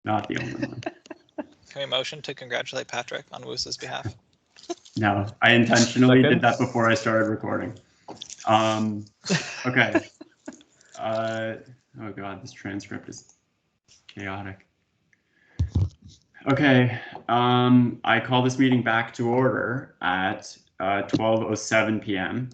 Not the only one. Can we motion to congratulate Patrick on Woosa's behalf? No, I intentionally did that before I started recording. Okay. Oh God, this transcript is chaotic. Okay, I call this meeting back to order at 12:07 p.m.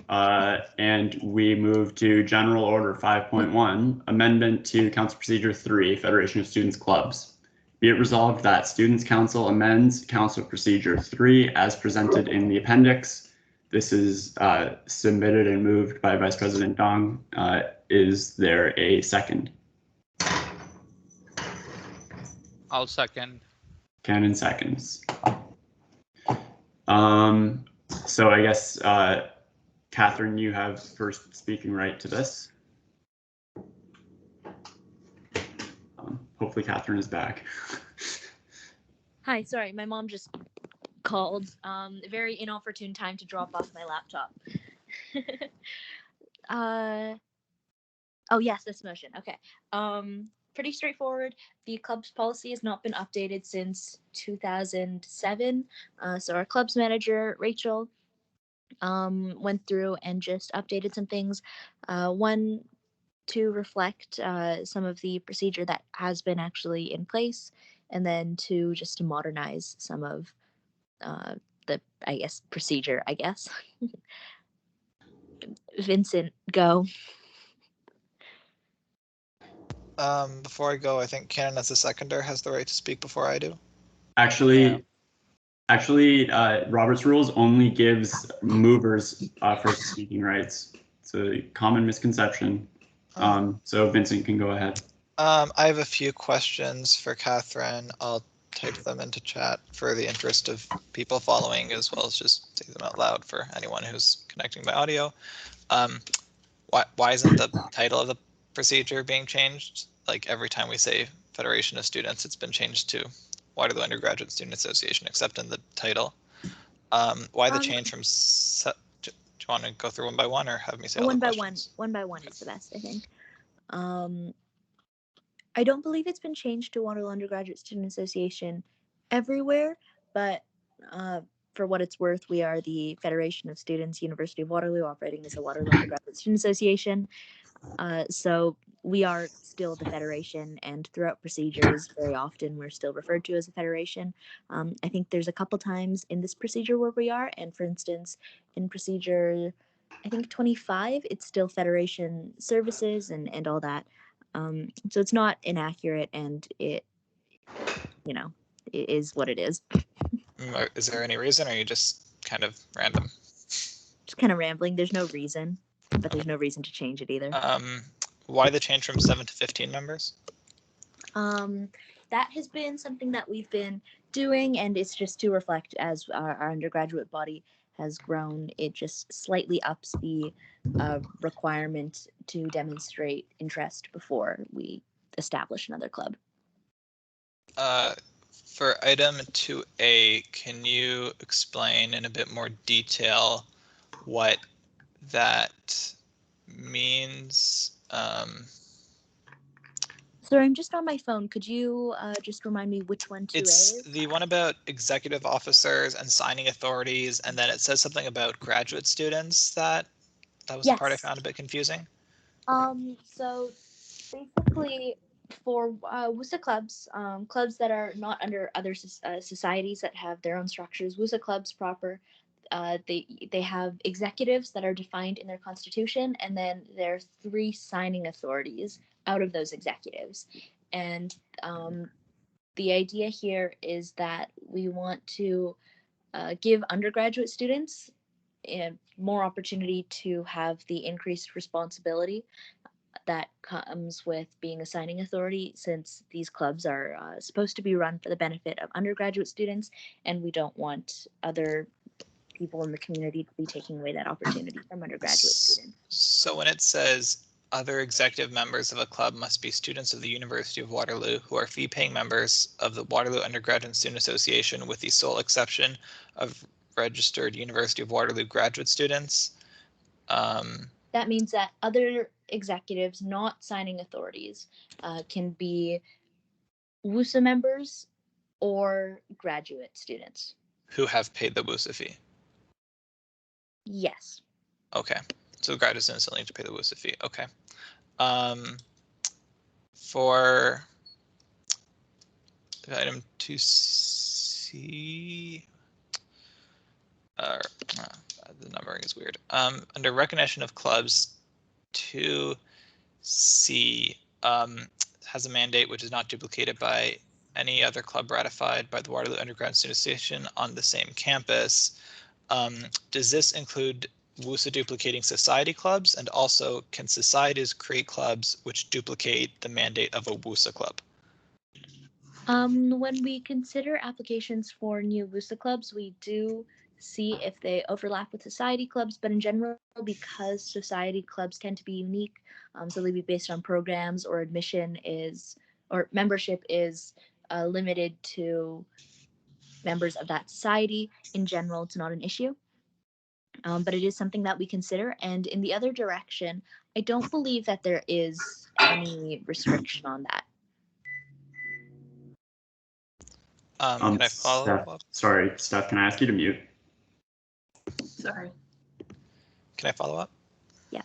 And we move to General Order 5.1, Amendment to Council Procedure 3, Federation of Students Clubs. Be it resolved that Students' Council amends Council Procedure 3 as presented in the appendix. This is submitted and moved by Vice President Dong. Is there a second? I'll second. Cannon seconds. So I guess, Catherine, you have first speaking right to this. Hopefully Catherine is back. Hi, sorry, my mom just called. Very inopportune time to drop off my laptop. Oh yes, this motion. Okay. Pretty straightforward. The club's policy has not been updated since 2007. So our club's manager, Rachel, went through and just updated some things. One, to reflect some of the procedure that has been actually in place, and then two, just to modernize some of the, I guess, procedure, I guess. Vincent, go. Before I go, I think Cannon as a seconder has the right to speak before I do. Actually, Robert's rules only gives movers first speaking rights. It's a common misconception. So Vincent can go ahead. I have a few questions for Catherine. I'll type them into chat for the interest of people following, as well as just say them out loud for anyone who's connecting by audio. Why isn't the title of the procedure being changed? Like every time we say Federation of Students, it's been changed to Waterloo Undergraduate Student Association, except in the title. Why the change from? Do you want to go through one by one, or have me say all the questions? One by one is the best, I think. I don't believe it's been changed to Waterloo Undergraduate Student Association everywhere, but for what it's worth, we are the Federation of Students, University of Waterloo, operating as a Waterloo Undergraduate Student Association. So we are still the Federation, and throughout procedures, very often we're still referred to as a Federation. I think there's a couple times in this procedure where we are, and for instance, in procedure, I think 25, it's still Federation services and all that. So it's not inaccurate, and it is what it is. Is there any reason, or are you just kind of random? Just kind of rambling. There's no reason, but there's no reason to change it either. Why the change from 7 to 15 members? That has been something that we've been doing, and it's just to reflect as our undergraduate body has grown. It just slightly ups the requirement to demonstrate interest before we establish another club. For item 2A, can you explain in a bit more detail what that means? Sorry, I'm just on my phone. Could you just remind me which one 2A it's is? The one about executive officers and signing authorities, and then it says something about graduate students. That was the part I found a bit confusing. So basically, for WUSA clubs, clubs that are not under other societies that have their own structures, WUSA clubs proper, they have executives that are defined in their constitution, and then there are 3 signing authorities out of those executives. And the idea here is that we want to give undergraduate students more opportunity to have the increased responsibility that comes with being a signing authority, since these clubs are supposed to be run for the benefit of undergraduate students, and we don't want other people in the community to be taking away that opportunity from undergraduate students. So when it says other executive members of a club must be students of the University of Waterloo who are fee-paying members of the Waterloo Undergraduate Student Association, with the sole exception of registered University of Waterloo graduate students, That means that other executives, not signing authorities, can be WUSA members or graduate students. Who have paid the WUSA fee. Yes. Okay, so graduate students still need to pay the WUSA fee. Okay. For item 2C, the numbering is weird. Under recognition of clubs, 2C has a mandate which is not duplicated by any other club ratified by the Waterloo Underground Student Association on the same campus. Does this include WUSA duplicating society clubs? And also, can societies create clubs which duplicate the mandate of a WUSA club? When we consider applications for new WUSA clubs, we do see if they overlap with society clubs, but in general, because society clubs tend to be unique, so they'll be based on programs or membership is limited to members of that society. In general, it's not an issue. But it is something that we consider. And in the other direction, I don't believe that there is any restriction on that. Can I follow Steph, up? sorry, Steph, can I ask you to mute? Sorry. Can I follow up? Yeah.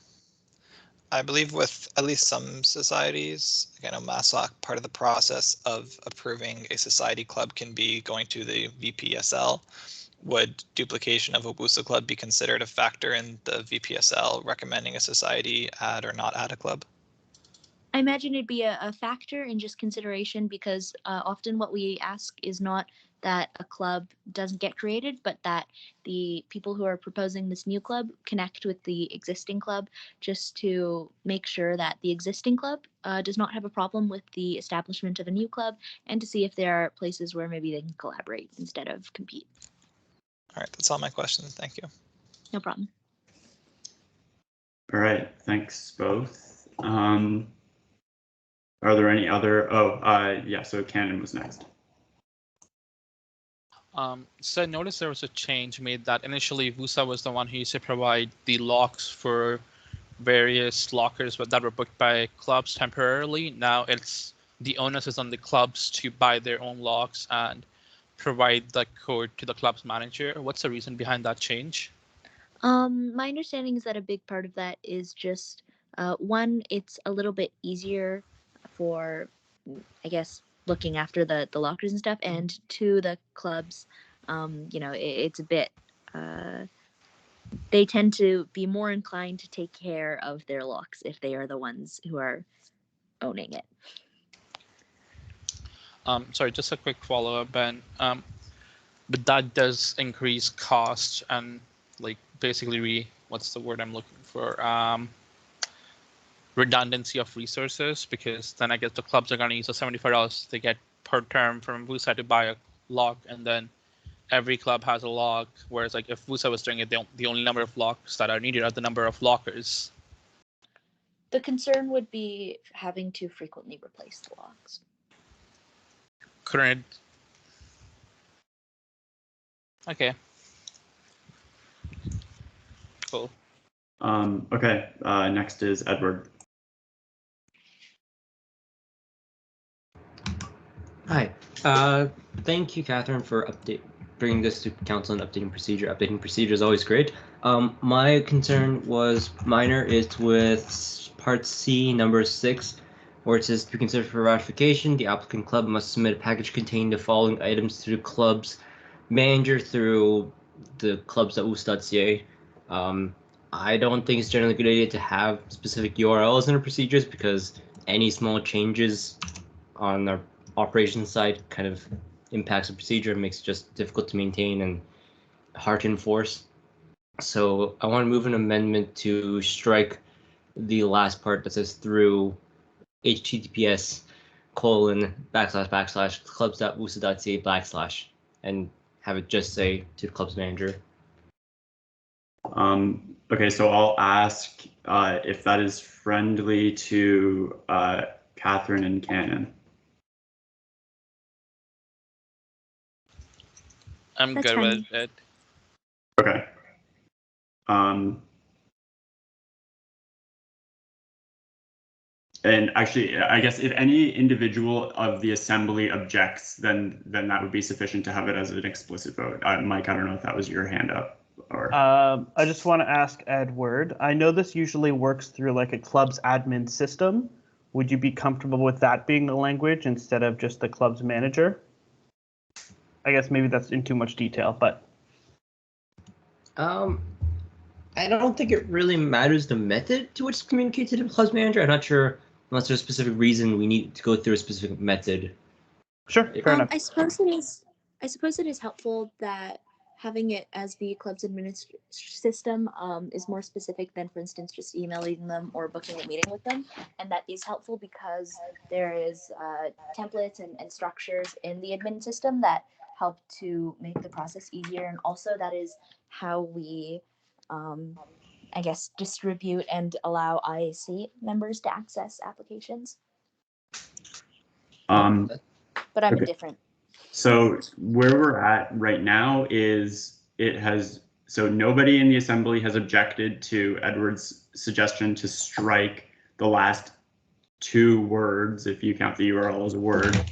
I believe with at least some societies, again, MASLOC, part of the process of approving a society club can be going to the VPSL. Would duplication of a WUSA club be considered a factor in the VPSL recommending a society add or not add a club? I imagine it'd be a factor in just consideration because often what we ask is not that a club doesn't get created, but that the people who are proposing this new club connect with the existing club just to make sure that the existing club does not have a problem with the establishment of a new club, and to see if there are places where maybe they can collaborate instead of compete. All right, that's all my questions. Thank you. No problem. All right, thanks both. Are there any other? Yeah, so Cannon was next. So I noticed there was a change made that initially WUSA was the one who used to provide the locks for various lockers that were booked by clubs temporarily. Now it's the onus is on the clubs to buy their own locks and provide the code to the club's manager. What's the reason behind that change? My understanding is that a big part of that is just one, it's a little bit easier for, I guess, looking after the lockers and stuff, and two, the clubs, it's a bit. They tend to be more inclined to take care of their locks if they are the ones who are owning it. Sorry, just a quick follow-up, Ben. But that does increase cost and basically what's the word I'm looking for? Redundancy of resources, because then I guess the clubs are going to use the $75 they get per term from WUSA to buy a lock, and then every club has a lock, whereas if WUSA was doing it, the only number of locks that are needed are the number of lockers. The concern would be having to frequently replace the locks. Current. Okay. Cool. Okay, next is Edward. Hi. Thank you, Catherine, for bringing this to council and updating procedure. Updating procedure is always great. My concern was minor. It's with Part C, number 6, where it says to be considered for ratification, the applicant club must submit a package containing the following items to the club's manager through the clubs.us.ca. I don't think it's generally a good idea to have specific URLs in our procedures because any small changes on our operations side kind of impacts the procedure and makes it just difficult to maintain and hard to enforce. So I want to move an amendment to strike the last part that says through https://clubs.wusa.ca/ and have it just say to the club's manager. Okay, so I'll ask if that is friendly to Catherine and Cannon. I'm That's good fine. with it. Okay. And actually, I guess if any individual of the assembly objects, then that would be sufficient to have it as an explicit vote. Mike, I don't know if that was your hand up or. I just want to ask Edward. I know this usually works through like a club's admin system. Would you be comfortable with that being the language instead of just the club's manager? I guess maybe that's in too much detail, but. I don't think it really matters the method to which it's communicated to the club's manager. I'm not sure unless there's a specific reason we need to go through a specific method. Sure, fair enough. I suppose it is helpful that having it as the club's administration system is more specific than, for instance, just emailing them or booking a meeting with them. And that is helpful because there is templates and structures in the admin system that help to make the process easier. And also that is how we, I guess, distribute and allow IAC members to access applications. But I'm indifferent. So where we're at right now is so nobody in the assembly has objected to Edward's suggestion to strike the last two words, if you count the URL as a word,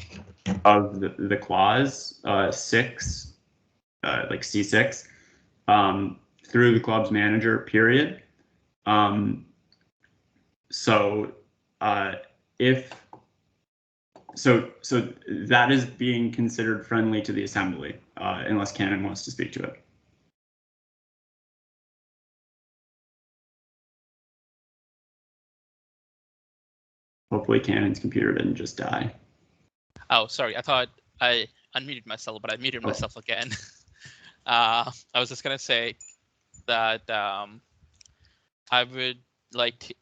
of the clause 6, like C6, through the club's manager, period. So that is being considered friendly to the assembly, unless Cannon wants to speak to it. Hopefully Cannon's computer didn't just die. Oh, sorry. I thought I unmuted myself, but I muted myself again. I was just gonna say that I would like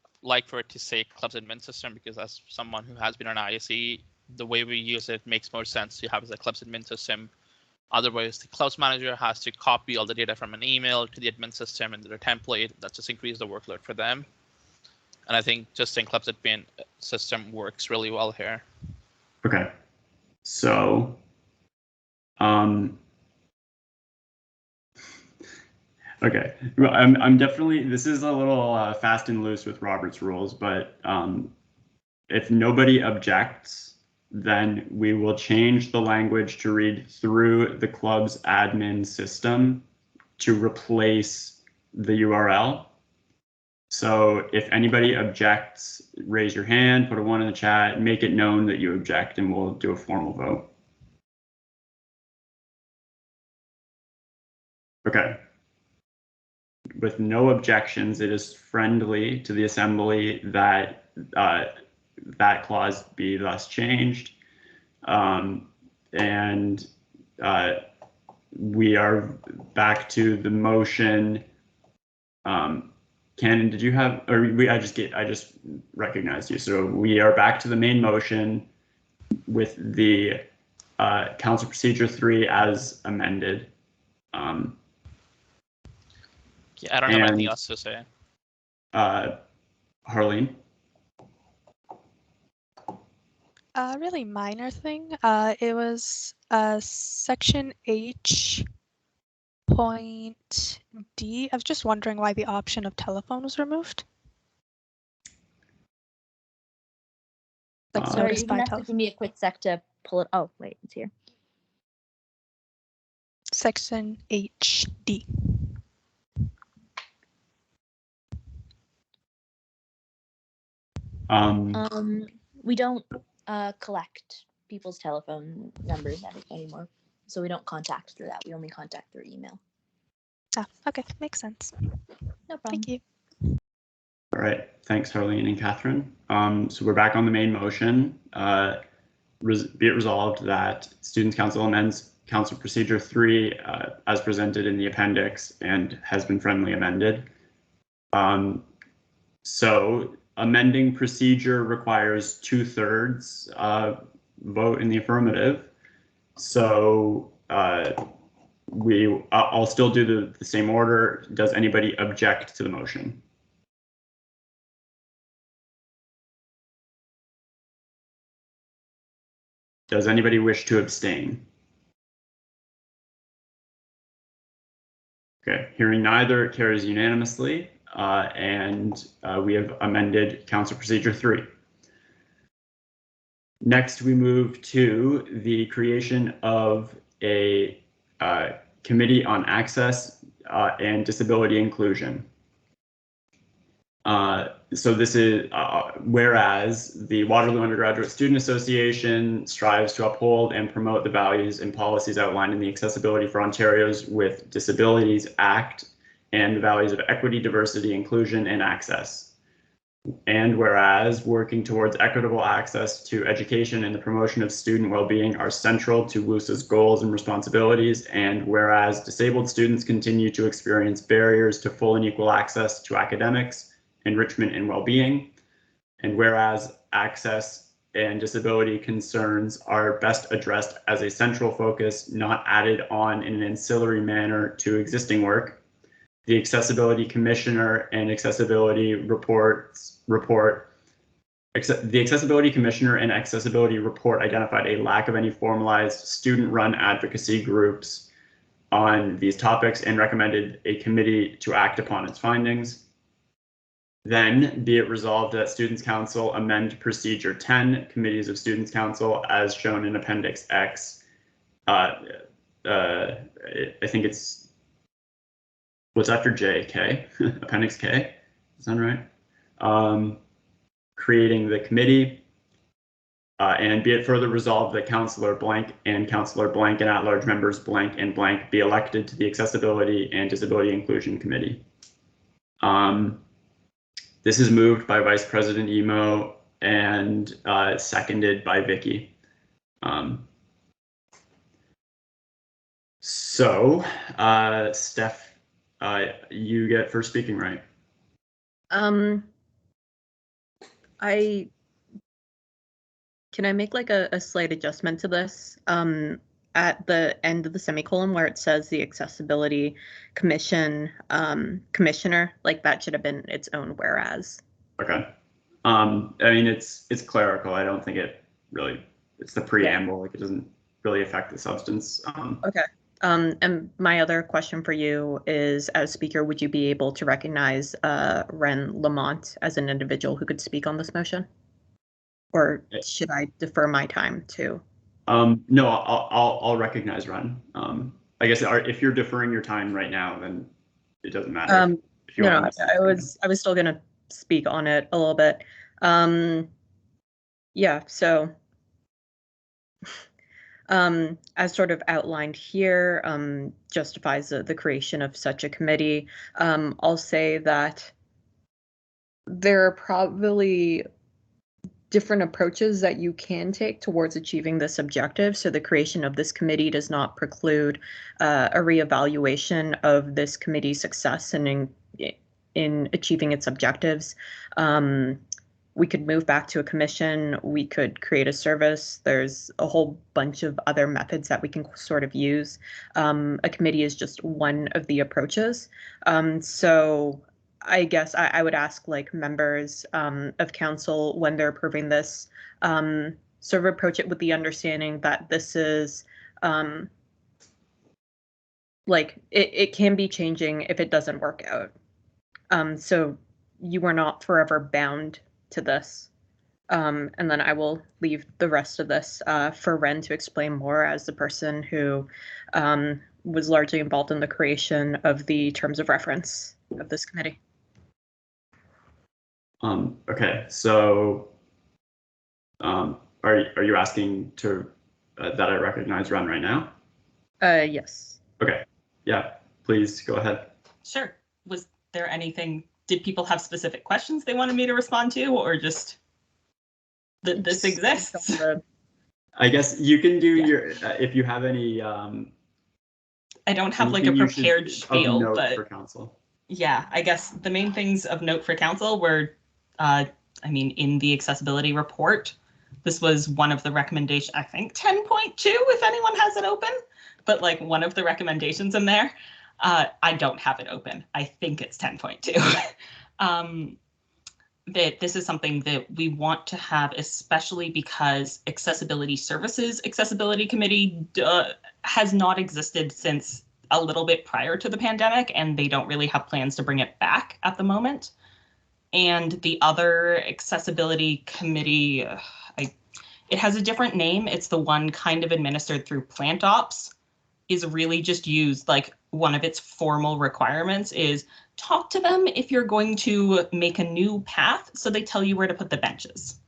for it to say club's admin system, because as someone who has been on ISE, the way we use it makes more sense to have as a club's admin system. Otherwise, the club's manager has to copy all the data from an email to the admin system and their template. That just increases the workload for them. And I think just saying club's admin system works really well here. Okay. So, okay. Well, I'm definitely, this is a little fast and loose with Robert's rules, but if nobody objects, then we will change the language to read through the club's admin system to replace the URL. So if anybody objects, raise your hand, put a 1 in the chat, make it known that you object, and we'll do a formal vote. Okay. With no objections, it is friendly to the assembly that that clause be thus changed. And we are back to the motion. Cannon, did you have, or I just recognized you. So we are back to the main motion with the Council Procedure 3 as amended. Yeah, I don't have anything else to say. Harleen? A really minor thing. It was section H point D. I was just wondering why the option of telephone was removed. Like Sorry, notice you're by gonna have to telephone. give me a quick sec to pull it. Oh, wait, it's here. Section HD. We don't collect people's telephone numbers anymore, so we don't contact through that. We only contact through email. Ah, okay, makes sense. No problem. Thank you. All right, thanks, Harleen and Catherine. So we're back on the main motion. Be it resolved that Students' Council amends Council Procedure 3 as presented in the appendix and has been friendly amended. So amending procedure requires 2/3 vote in the affirmative. So I'll still do the same order. Does anybody object to the motion? Does anybody wish to abstain? Okay, hearing neither, it carries unanimously, and we have amended Council Procedure 3. Next, we move to the creation of a Committee on Access and Disability Inclusion. So this is whereas the Waterloo Undergraduate Student Association strives to uphold and promote the values and policies outlined in the Accessibility for Ontarians with Disabilities Act and the values of equity, diversity, inclusion, and access. And whereas working towards equitable access to education and the promotion of student well-being are central to WUSA's goals and responsibilities, and whereas disabled students continue to experience barriers to full and equal access to academics, enrichment, and well-being, and whereas access and disability concerns are best addressed as a central focus, not added on in an ancillary manner to existing work, the Accessibility Commissioner and Accessibility the Accessibility Commissioner and Accessibility Report identified a lack of any formalized student-run advocacy groups on these topics and recommended a committee to act upon its findings. Then, be it resolved that Students' Council amend Procedure 10, Committees of Students' Council, as shown in Appendix X. I think it's what's after J, K, Appendix K. Is that right? Creating the committee. And be it further resolved that Councillor Blank and Councillor Blank and at-large members Blank and Blank be elected to the Accessibility and Disability Inclusion Committee. This is moved by Vice President Emo and seconded by Vicky. Steph, you get first speaking right. Can I make like a slight adjustment to this? At the end of the semicolon where it says the Accessibility Commission Commissioner, like that should have been its own whereas. Okay. I mean, it's clerical. I don't think it really, it's the preamble, like it doesn't really affect the substance. Okay. And my other question for you is, as speaker, would you be able to recognize Ren Lamont as an individual who could speak on this motion? Or should I defer my time to? No, I'll recognize Ren. I guess if you're deferring your time right now, then it doesn't matter. If you No, want I was still gonna speak on it a little bit. Yeah, so as sort of outlined here, justifies the creation of such a committee. I'll say that there are probably different approaches that you can take towards achieving this objective. So the creation of this committee does not preclude a reevaluation of this committee's success in achieving its objectives. We could move back to a commission. We could create a service. There's a whole bunch of other methods that we can sort of use. A committee is just one of the approaches. So I guess I would ask like members of council when they're approving this, sort of approach it with the understanding that this is like it can be changing if it doesn't work out. So you are not forever bound to this. And then I will leave the rest of this for Ren to explain more as the person who was largely involved in the creation of the terms of reference of this committee. Okay, so are you asking to that I recognize Ren right now? Yes. Okay, yeah, please go ahead. Sure. Was there anything, did people have specific questions they wanted me to respond to, or just that this exists? I guess you can do your, if you have any. I don't have like a prepared spiel, but for council. Yeah, I guess the main things of note for council were, I mean, in the accessibility report, this was one of the recommendations, I think 10.2, if anyone has it open, but like one of the recommendations in there, I don't have it open. I think it's 10.2. That this is something that we want to have, especially because Accessibility Services Accessibility Committee has not existed since a little bit prior to the pandemic, and they don't really have plans to bring it back at the moment. And the other accessibility committee, It has a different name. It's the one kind of administered through plant ops, is really just used, like one of its formal requirements is talk to them if you're going to make a new path, so they tell you where to put the benches.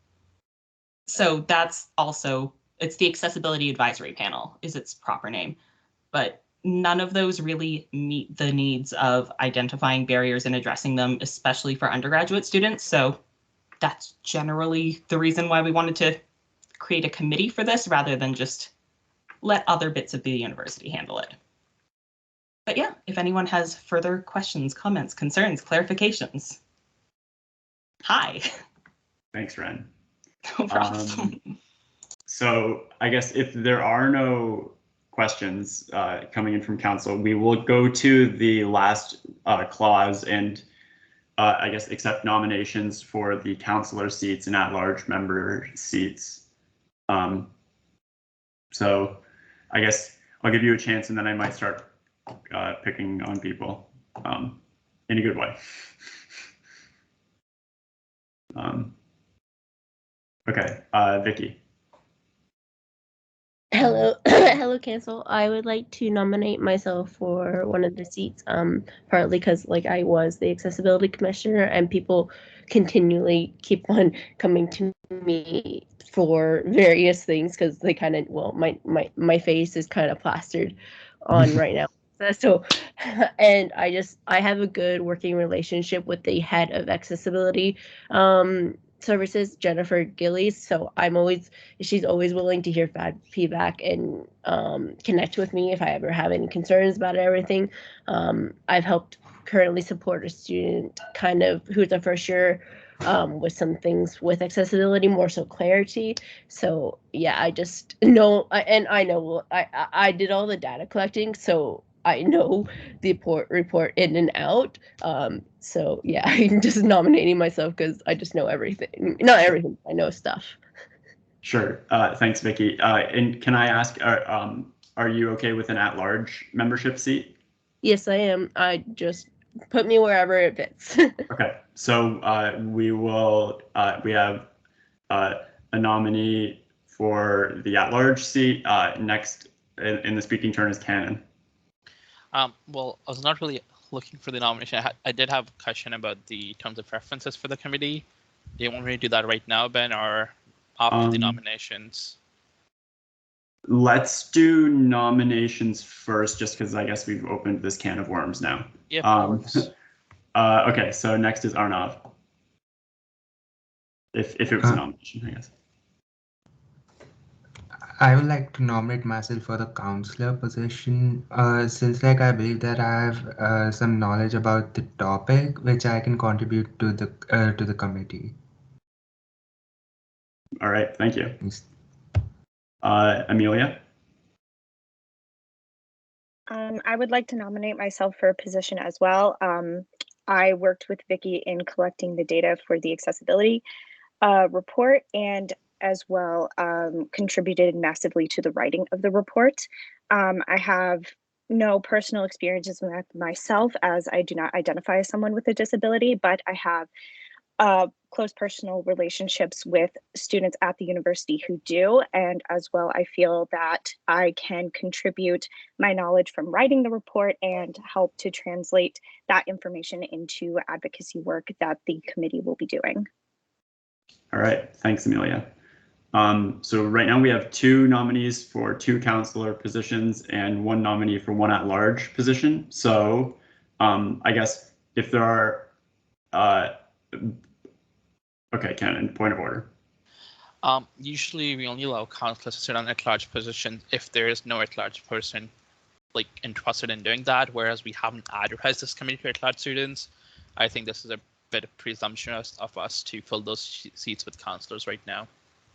So that's also, it's the Accessibility Advisory Panel is its proper name, but none of those really meet the needs of identifying barriers and addressing them, especially for undergraduate students. So that's generally the reason why we wanted to create a committee for this rather than just let other bits of the university handle it. But yeah, if anyone has further questions, comments, concerns, clarifications. Hi. Thanks, Ren. No problem. So I guess if there are no questions coming in from council, we will go to the last clause and I guess accept nominations for the councillor seats and at-large member seats. So I guess I'll give you a chance and then I might start picking on people in a good way. Okay, Vicky. Hello, hello, Cancel. I would like to nominate myself for one of the seats, partly because like I was the accessibility commissioner and people continually keep on coming to me for various things because they kind of, well, my face is kind of plastered on right now. So, and I have a good working relationship with the head of accessibility services, Jennifer Gillies. So she's always willing to hear feedback and connect with me if I ever have any concerns about everything. I've helped currently support a student kind of who's a first year with some things with accessibility, more so clarity. So yeah, I just know, I did all the data collecting, so I know the report in and out. So yeah, I'm just nominating myself because I just know everything. Not everything, I know stuff. Sure. Thanks, Vicky. And can I ask, are you okay with an at-large membership seat? Yes, I am. I just put me wherever it fits. Okay. So we have a nominee for the at-large seat. Next in the speaking turn is Cannon. Well, I was not really looking for the nomination. I did have a question about the terms of preferences for the committee. Do you want me to do that right now, Ben, or after the nominations? Let's do nominations first, just because I guess we've opened this can of worms now. Yeah. Okay, so next is Arnav. If it was a nomination, I guess. I would like to nominate myself for the counselor position, since like I believe that I have some knowledge about the topic which I can contribute to the committee. All right, thank you. Yes. Amelia. I would like to nominate myself for a position as well. I worked with Vicky in collecting the data for the accessibility report and as well contributed massively to the writing of the report. I have no personal experiences with myself as I do not identify as someone with a disability, but I have close personal relationships with students at the university who do. And as well, I feel that I can contribute my knowledge from writing the report and help to translate that information into advocacy work that the committee will be doing. All right, thanks, Amelia. So right now we have 2 nominees for 2 counselor positions and 1 nominee for 1 at-large position. So I guess if there are, okay, Cannon, point of order. Usually we only allow counselors to sit on at-large positions if there is no at-large person like interested in doing that, whereas we haven't advertised this committee to at-large students. I think this is a bit of presumptuous of us to fill those seats with counselors right now.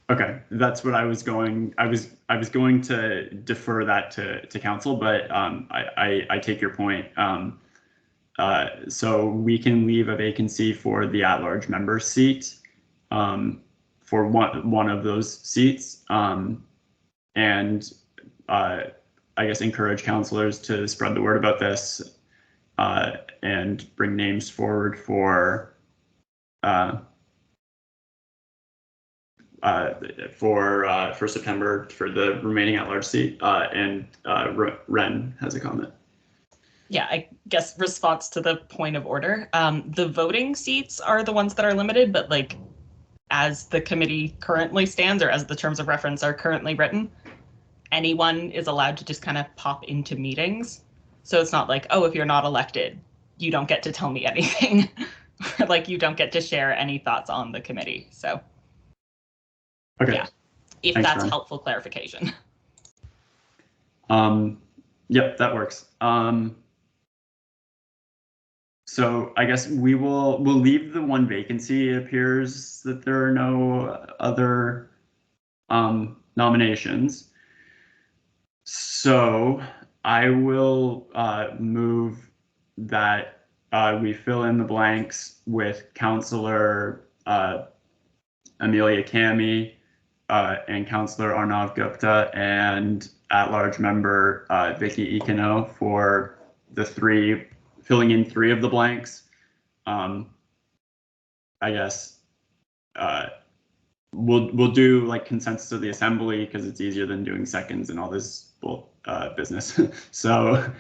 Okay, that's what I was going. I was going to defer that to council, but I take your point. So we can leave a vacancy for the at-large member seat for one of those seats, and I guess encourage counselors to spread the word about this and bring names forward for for September for the remaining at-large seat, and Ren has a comment. Yeah, I guess response to the point of order. The voting seats are the ones that are limited, but like as the committee currently stands, or as the terms of reference are currently written, anyone is allowed to just kind of pop into meetings. So it's not like, oh, if you're not elected, you don't get to tell me anything. Like you don't get to share any thoughts on the committee. So Okay. Yeah, if Thanks, that's Ren. helpful clarification. Yep, that works. So I guess we'll leave the one vacancy. It appears that there are no other nominations. So I will move that we fill in the blanks with Councillor Amelia Kami and Councillor Arnav Gupta and at-large member Vicky Econo for filling in 3 of the blanks. I guess we'll do like consensus of the assembly because it's easier than doing seconds and all this business. So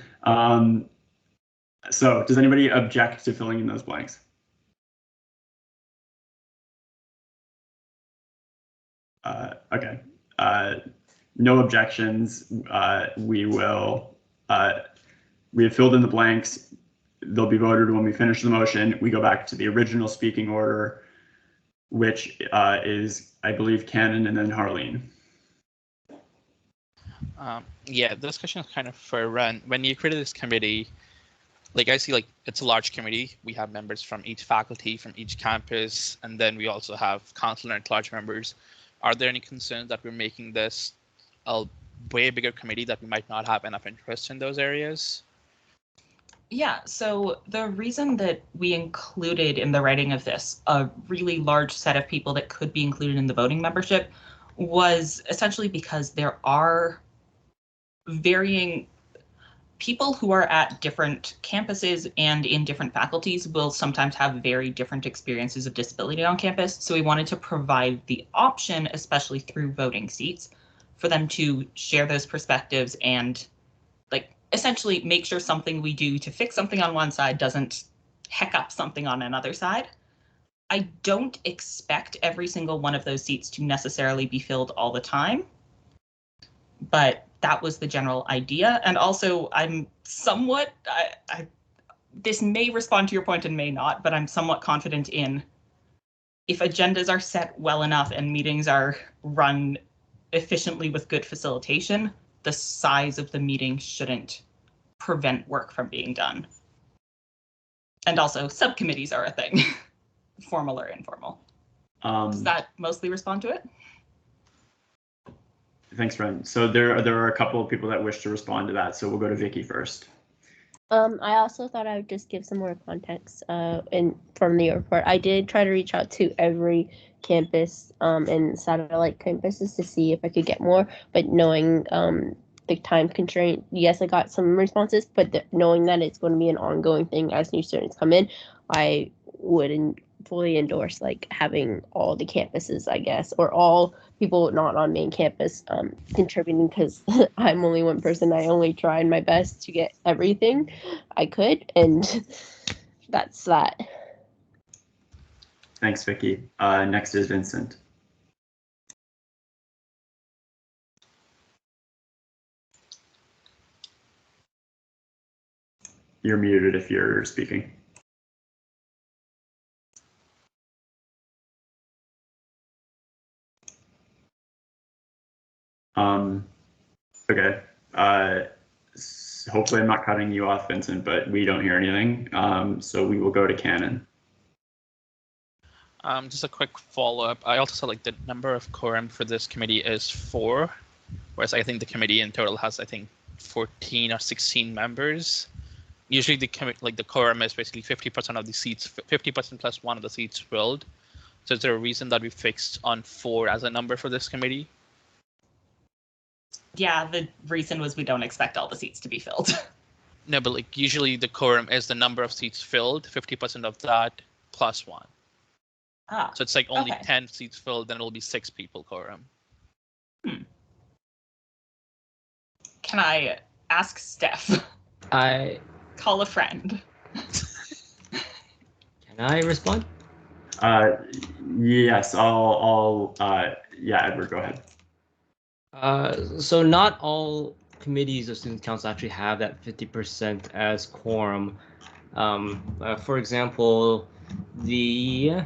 does anybody object to filling in those blanks? Okay. No objections. We have filled in the blanks. They'll be voted when we finish the motion. We go back to the original speaking order, which is, I believe, Cannon and then Harleen. Yeah, this question is kind of for Ren. When you created this committee, like I see, like it's a large committee. We have members from each faculty, from each campus, and then we also have council and at-large members. Are there any concerns that we're making this a way bigger committee that we might not have enough interest in those areas? Yeah, so the reason that we included in the writing of this a really large set of people that could be included in the voting membership was essentially because there are varying people who are at different campuses and in different faculties will sometimes have very different experiences of disability on campus. So we wanted to provide the option, especially through voting seats, for them to share those perspectives and like essentially make sure something we do to fix something on one side doesn't heck up something on another side. I don't expect every single one of those seats to necessarily be filled all the time, but that was the general idea. And also I'm somewhat, this may respond to your point and may not, but I'm somewhat confident in if agendas are set well enough and meetings are run efficiently with good facilitation, the size of the meeting shouldn't prevent work from being done. And also subcommittees are a thing, formal or informal. Does that mostly respond to it? Thanks, Ren. So there are a couple of people that wish to respond to that. So we'll go to Vicky first. I also thought I would just give some more context from the report. I did try to reach out to every campus and satellite campuses to see if I could get more, but knowing the time constraint, yes, I got some responses, but knowing that it's going to be an ongoing thing as new students come in, I wouldn't fully endorse like having all the campuses, I guess, or all people not on main campus contributing, because I'm only one person. I only tried my best to get everything I could, and that's that. Thanks, Vicky. Next is Vincent. You're muted if you're speaking. Okay. Hopefully I'm not cutting you off, Vincent, but we don't hear anything. So we will go to Cannon. Just a quick follow-up. I also saw like the number of quorum for this committee is 4, whereas I think the committee in total has, I think, 14 or 16 members. Usually the quorum is basically 50% of the seats, 50% plus 1 of the seats filled. So is there a reason that we fixed on 4 as a number for this committee? Yeah, the reason was we don't expect all the seats to be filled. No, but like usually the quorum is the number of seats filled, 50% of that plus 1. Ah, So it's like only okay. 10 seats filled, then it'll be 6 people quorum. Can I ask Steph? I Call a friend. Can I respond? Yes, yeah, Edward, go ahead. So not all committees of student council actually have that 50% as quorum. For example, the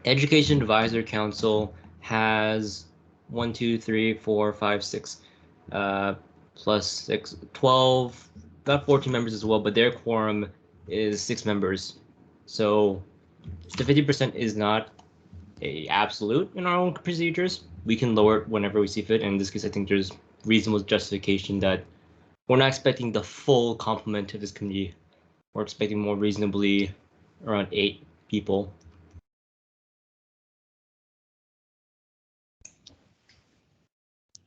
Education Advisory Council has 1, 2, 3, 4, 5, 6, plus 6, 12, about 14 members as well, but their quorum is 6 members. So the 50% is not a absolute in our own procedures. We can lower it whenever we see fit. And in this case, I think there's reasonable justification that we're not expecting the full complement of this committee. We're expecting more reasonably around 8 people.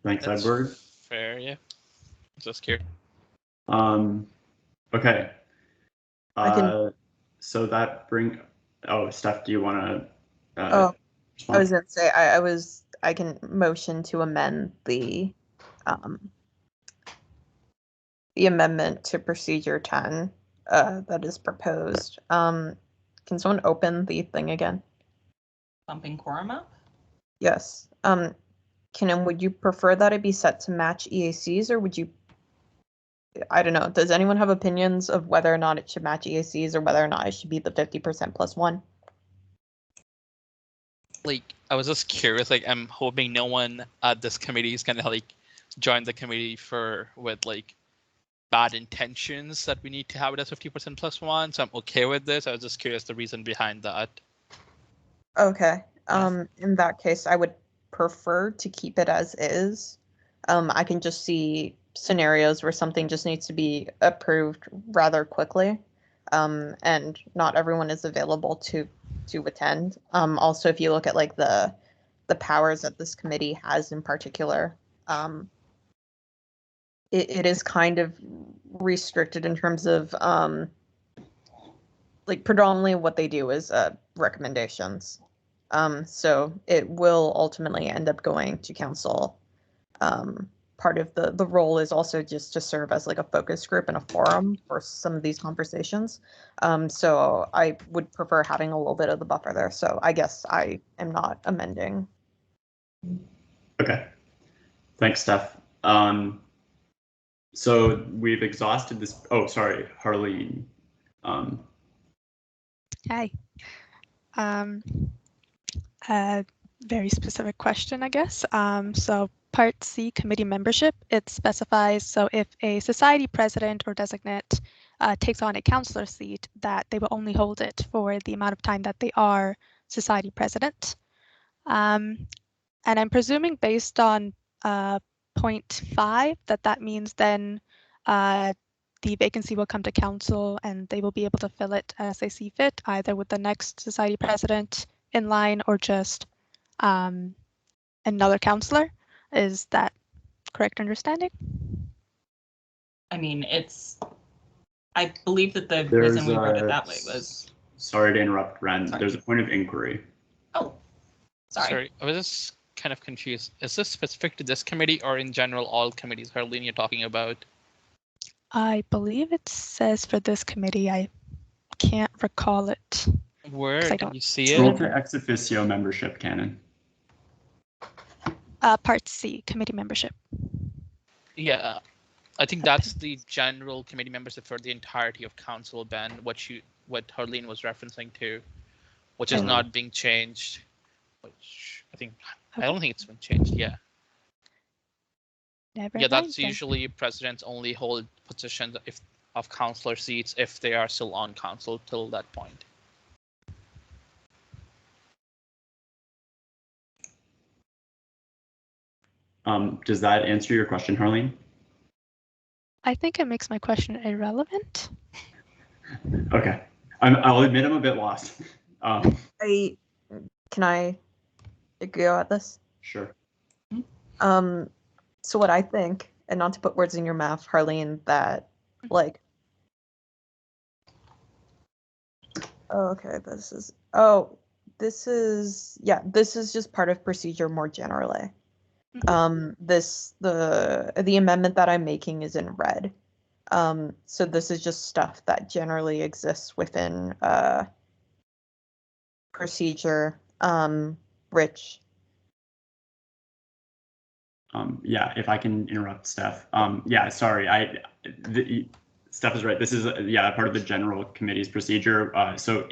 Thanks, That's Edward. fair, yeah. Just curious. Okay. I can- So that Steph, do you want to? Oh, I was gonna say I can motion to amend the amendment to procedure 10 that is proposed. Can someone open the thing again? Bumping quorum up? Yes. Would you prefer that it be set to match EACs, or would you? I don't know. Does anyone have opinions of whether or not it should match EACs, or whether or not it should be the 50% plus 1? Like, I was just curious, like, I'm hoping no one at this committee is gonna like join the committee with like bad intentions that we need to have it as 50% plus 1. So I'm okay with this. I was just curious the reason behind that. Okay. In that case, I would prefer to keep it as is. I can just see scenarios where something just needs to be approved rather quickly, and not everyone is available to attend. Also, if you look at like the powers that this committee has in particular, it is kind of restricted in terms of like predominantly what they do is recommendations. So it will ultimately end up going to council. Part of the role is also just to serve as like a focus group and a forum for some of these conversations. So I would prefer having a little bit of the buffer there. So I guess I am not amending. Okay. Thanks, Steph. So we've exhausted this. Oh, sorry, Harleen. Hi. A very specific question, I guess. So Part C, committee membership, it specifies, so if a society president or designate takes on a counselor seat, that they will only hold it for the amount of time that they are society president. And I'm presuming based on point 5 that means then the vacancy will come to council and they will be able to fill it as they see fit, either with the next society president in line or just another counselor. Is that correct understanding? I mean, I believe that the reason we wrote it that way was. Sorry to interrupt, Ren. Sorry. There's a point of inquiry. Oh, sorry. I was just kind of confused. Is this specific to this committee or in general all committees, Harleen, you're talking about? I believe it says for this committee. I can't recall it. Where can you see Scroll it? to ex officio membership, Cannon. Part C, committee membership. Yeah, I think that's the general committee membership for the entirety of council, Ben, what Harleen was referencing to, which is not being changed. Which I don't think it's been changed. Yeah. Never Yeah, mind that's then. usually presidents only hold positions of councillor seats if they are still on council till that point. Does that answer your question, Harleen? I think it makes my question irrelevant. Okay. I'll admit I'm a bit lost. Can I go at this? Sure. So what I think, and not to put words in your mouth, Harleen, that like, oh, okay, this is just part of procedure more generally. The amendment that I'm making is in red. So this is just stuff that generally exists within procedure. Rich. Yeah, if I can interrupt Steph. Yeah, sorry. Steph is right. This is part of the general committee's procedure. So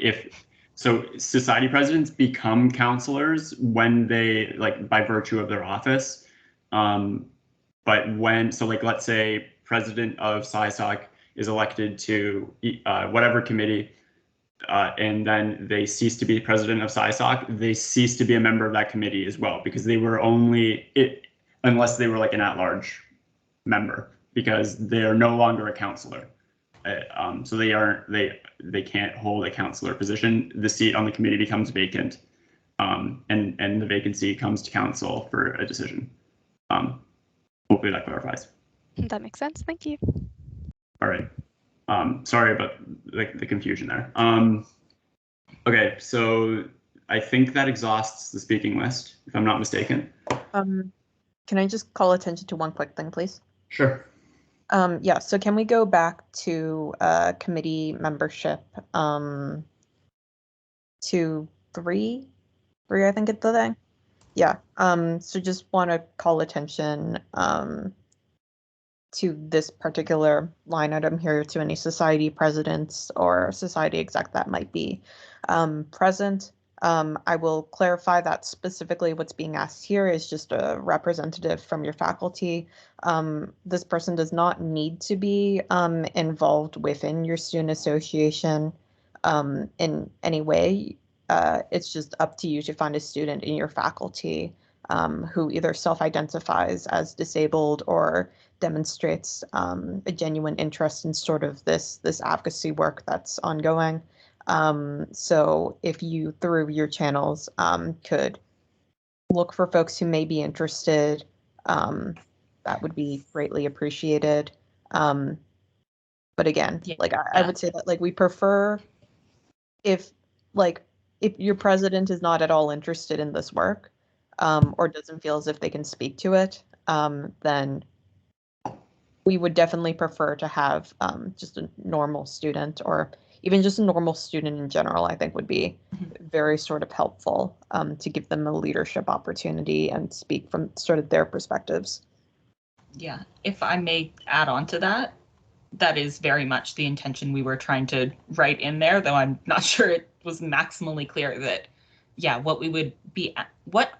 society presidents become counselors when they by virtue of their office. But let's say president of SciSoc is elected to whatever committee, and then they cease to be president of SciSoc, they cease to be a member of that committee as well, because they were unless they were an at-large member, because they are no longer a counselor. So they can't hold a counselor position. The seat on the committee becomes vacant, and the vacancy comes to council for a decision. Hopefully that clarifies. That makes sense. Thank you. All right. Sorry about the confusion there. Okay, so I think that exhausts the speaking list, if I'm not mistaken. Can I just call attention to one quick thing, please? Sure. Yeah, so can we go back to committee membership to three, I think it's the thing. Yeah, so just want to call attention to this particular line item here, to any society presidents or society exec that might be present. I will clarify that specifically what's being asked here is just a representative from your faculty. This person does not need to be involved within your student association in any way. It's just up to you to find a student in your faculty who either self-identifies as disabled or demonstrates a genuine interest in sort of this advocacy work that's ongoing. So if you, through your channels, could look for folks who may be interested, that would be greatly appreciated. But again, I would say that we prefer if your president is not at all interested in this work, or doesn't feel as if they can speak to it, then we would definitely prefer to have just a normal student, or even just a normal student in general, I think would be very sort of helpful to give them a leadership opportunity and speak from sort of their perspectives. Yeah, if I may add on to that, that is very much the intention we were trying to write in there, though I'm not sure it was maximally clear that, yeah, what we would be, what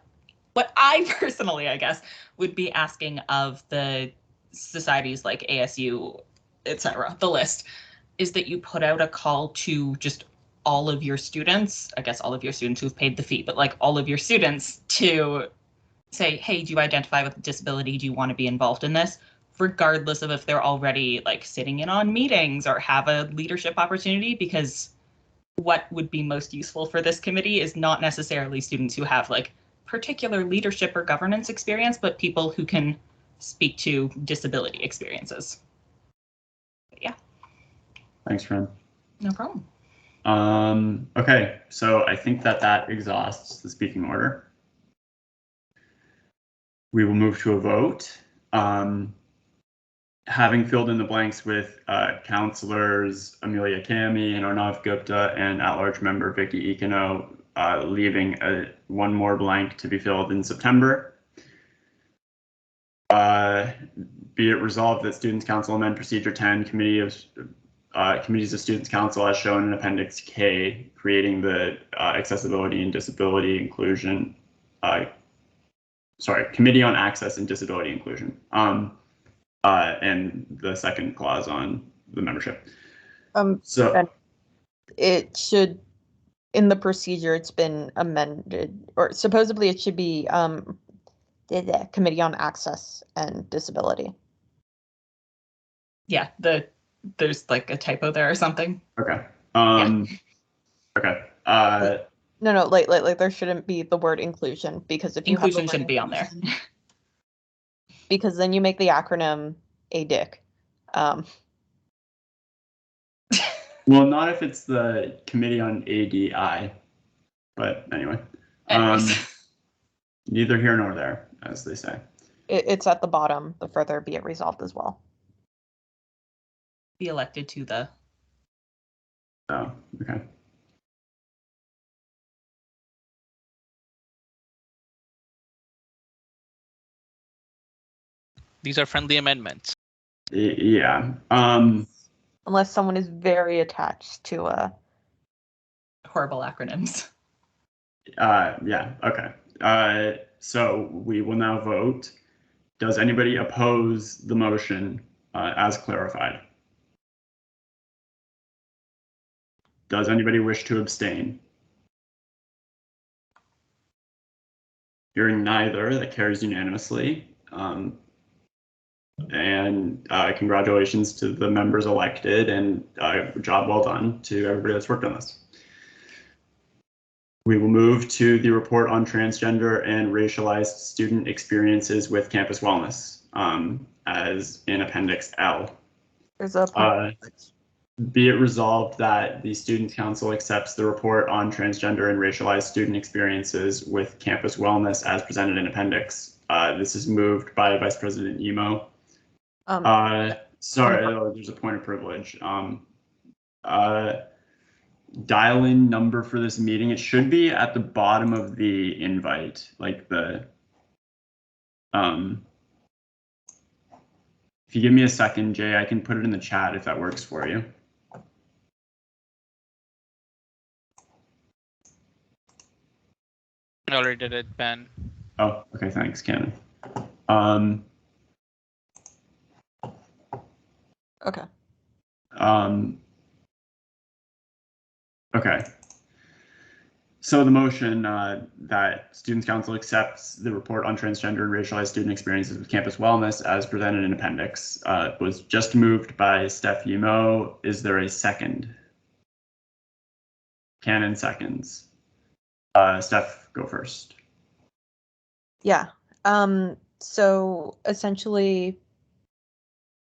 I personally, I guess, would be asking of the societies like ASU, etc., the list, is that you put out a call to just all of your students, I guess all of your students who've paid the fee, but all of your students to say, hey, do you identify with a disability? Do you want to be involved in this? Regardless of if they're already sitting in on meetings or have a leadership opportunity, because what would be most useful for this committee is not necessarily students who have particular leadership or governance experience, but people who can speak to disability experiences. But yeah. Thanks, Fran. No problem. Okay, so I think that exhausts the speaking order. We will move to a vote. Having filled in the blanks with councilors Amelia Kami and Arnav Gupta and at-large member Vicky Econo, leaving one more blank to be filled in September. Be it resolved that Students' Council amend Procedure 10, Committees of Students' Council as shown in Appendix K, creating the Accessibility and Disability Inclusion, Committee on Access and Disability Inclusion, and the second clause on the membership. So it should, in the procedure, it's been amended, or supposedly it should be the Committee on Access and Disability. Yeah, there's a typo there or something. Okay. Yeah. Okay. No, there shouldn't be the word inclusion, because if you inclusion have the word shouldn't be on there. Because then you make the acronym ADIC. Well, not if it's the Committee on ADI. But anyway, Anyways. neither here nor there, as they say. It's at the bottom, the further be it resolved as well. Be elected to the. Oh, okay. These are friendly amendments. Yeah. Unless someone is very attached to Horrible acronyms. Yeah. Okay. So we will now vote. Does anybody oppose the motion as clarified? Does anybody wish to abstain? Hearing neither, that carries unanimously. And congratulations to the members elected, and job well done to everybody that's worked on this. We will move to the report on transgender and racialized student experiences with campus wellness, as in Appendix L. there's a Be it resolved that the Student Council accepts the report on transgender and racialized student experiences with campus wellness as presented in Appendix. This is moved by Vice President Emo. Sorry, there's a point of privilege. Dial-in number for this meeting, it should be at the bottom of the invite, like the if you give me a second, Jay, I can put it in the chat if that works for you. I already did it, Ben. Oh, okay, thanks, Cannon. okay. Okay. So the motion that Students' Council accepts the report on transgender and racialized student experiences with campus wellness as presented in Appendix was just moved by Steph Yemo. Is there a second? Cannon seconds. Steph, go first. Yeah. So essentially,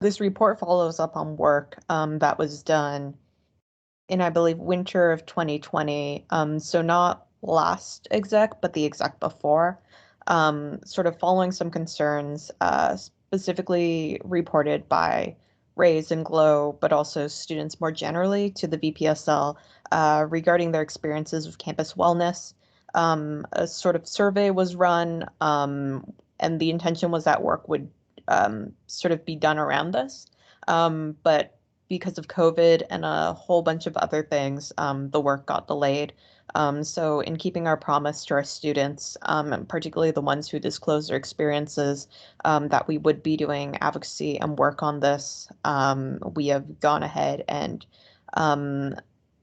this report follows up on work that was done in, I believe, winter of 2020. So not last exec, but the exec before. Sort of following some concerns, specifically reported by Raise and Glow, but also students more generally to the VPSL regarding their experiences with campus wellness. A sort of survey was run, and the intention was that work would sort of be done around this. But because of COVID and a whole bunch of other things, the work got delayed. So in keeping our promise to our students, and particularly the ones who disclose their experiences, that we would be doing advocacy and work on this, we have gone ahead and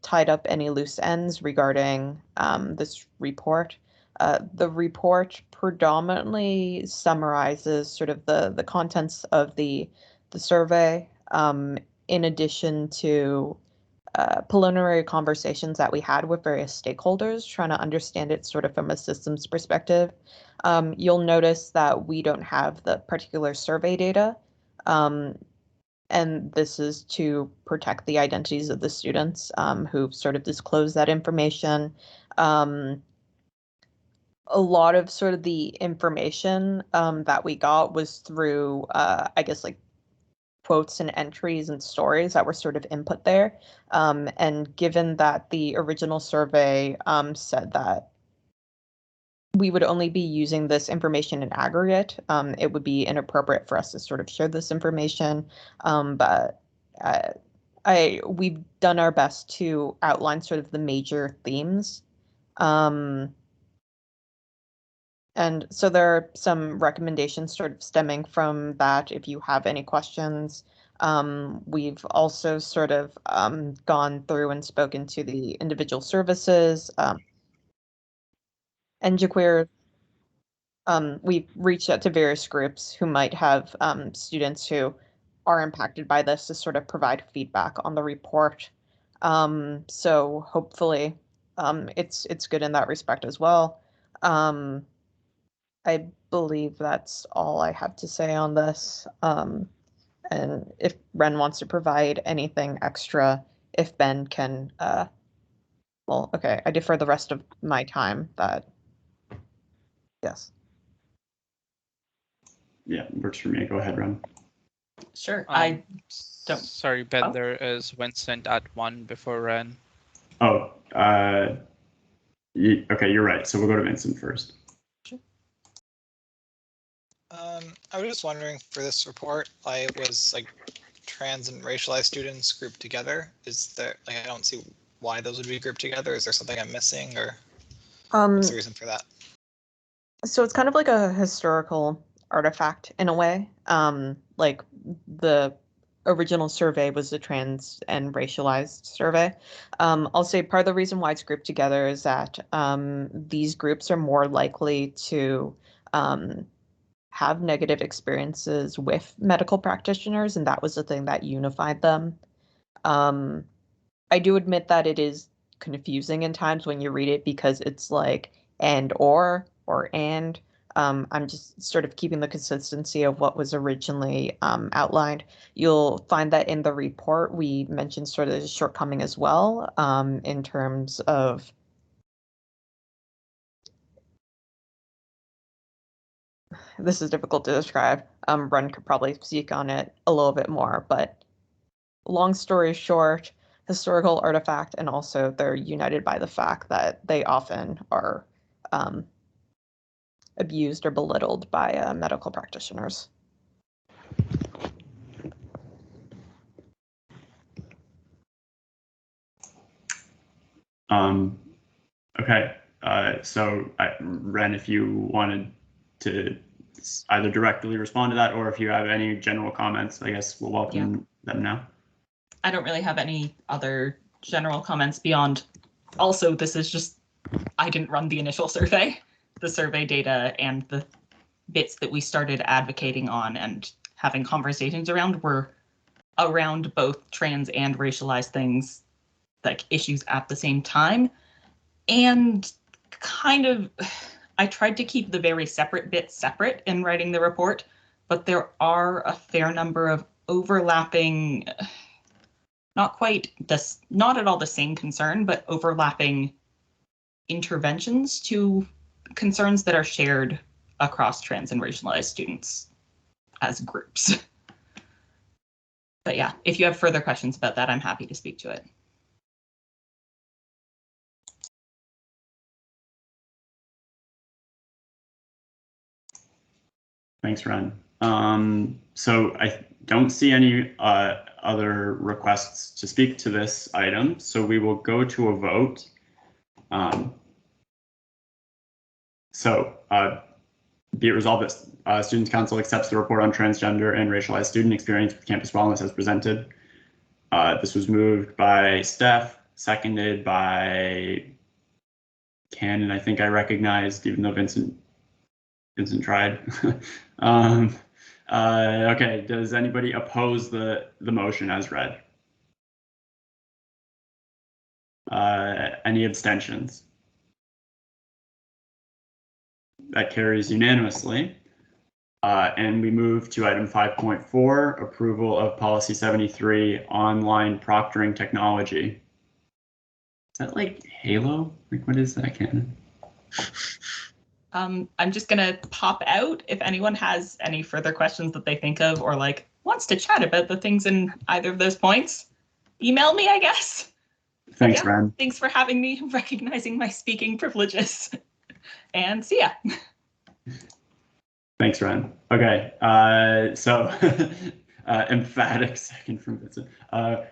tied up any loose ends regarding this report. The report predominantly summarizes sort of the contents of the survey, in addition to preliminary conversations that we had with various stakeholders, trying to understand it sort of from a systems perspective. You'll notice that we don't have the particular survey data, and this is to protect the identities of the students who've sort of disclosed that information. A lot of sort of the information that we got was through, I guess, like quotes and entries and stories that were sort of input there. And given that the original survey said that we would only be using this information in aggregate, it would be inappropriate for us to sort of share this information. But we've done our best to outline sort of the major themes. And so there are some recommendations sort of stemming from that if you have any questions. We've also sort of gone through and spoken to the individual services. And Jaquir, we've reached out to various groups who might have students who are impacted by this to sort of provide feedback on the report. So hopefully it's good in that respect as well. I believe that's all I have to say on this. And if Ren wants to provide anything extra, if Ben can Well, okay, I defer the rest of my time. Yes. Yeah, works for me. Go ahead, Ren. Sure. Sorry, Ben, Oh. there is Vincent at 1 before Ren. Oh, okay, you're right. So we'll go to Vincent first. I was just wondering for this report, I was like trans and racialized students grouped together. Is there, like, I don't see why those would be grouped together. Is there something I'm missing, or what's the reason for that? So it's kind of like a historical artifact in a way. Like the original survey was a trans and racialized survey. I'll say part of the reason why it's grouped together is that these groups are more likely to have negative experiences with medical practitioners, and that was the thing that unified them. I do admit that it is confusing in times when you read it because it's like and or and. I'm just sort of keeping the consistency of what was originally outlined. You'll find that in the report we mentioned sort of the shortcoming as well in terms of this is difficult to describe. Ren could probably speak on it a little bit more, but long story short, historical artifact, and also they're united by the fact that they often are abused or belittled by medical practitioners. Okay. So Ren, if you wanted to either directly respond to that, or if you have any general comments, I guess we'll welcome them now. I don't really have any other general comments beyond. Also, this is just, I didn't run the initial survey. The survey data and the bits that we started advocating on and having conversations around were around both trans and racialized things, like issues at the same time. And kind of, I tried to keep the very separate bits separate in writing the report, but there are a fair number of overlapping, not at all the same concern, but overlapping interventions to concerns that are shared across trans and racialized students as groups. But yeah, if you have further questions about that, I'm happy to speak to it. Thanks, Ren. So I don't see any other requests to speak to this item, so we will go to a vote. Be it resolved that Students' Council accepts the report on transgender and racialized student experience with campus wellness as presented. This was moved by Steph, seconded by Ken, and I think I recognized, even though Vincent tried. Okay, does anybody oppose the motion as read? Any abstentions? That carries unanimously. And we move to item 5.4, approval of policy 73, online proctoring technology. Is that like Halo? Like, what is that, Ken? I'm just gonna pop out. If anyone has any further questions that they think of or like wants to chat about the things in either of those points, email me, I guess. Thanks, Ren. Thanks for having me, recognizing my speaking privileges. And see ya. Thanks, Ren. Okay, so emphatic second from Vincent.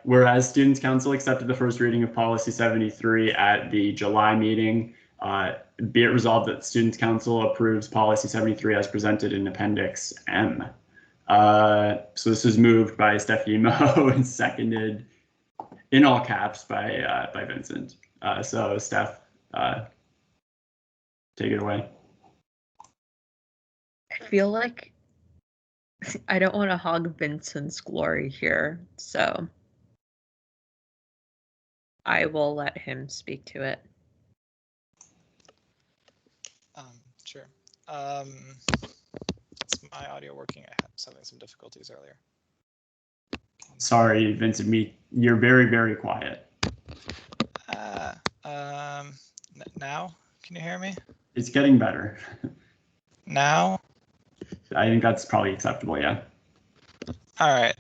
Whereas Students' Council accepted the first reading of policy 73 at the July meeting, be it resolved that Students' Council approves policy 73 as presented in Appendix M. So this was moved by Stephanie Mo and seconded in all caps by Vincent. So Steph, take it away. I feel like I don't want to hog Vincent's glory here, so I will let him speak to it. Sure. Is my audio working? I was having some difficulties earlier. Sorry, Vincent, you're very, very quiet. Now, can you hear me? It's getting better. Now? I think that's probably acceptable, yeah. All right.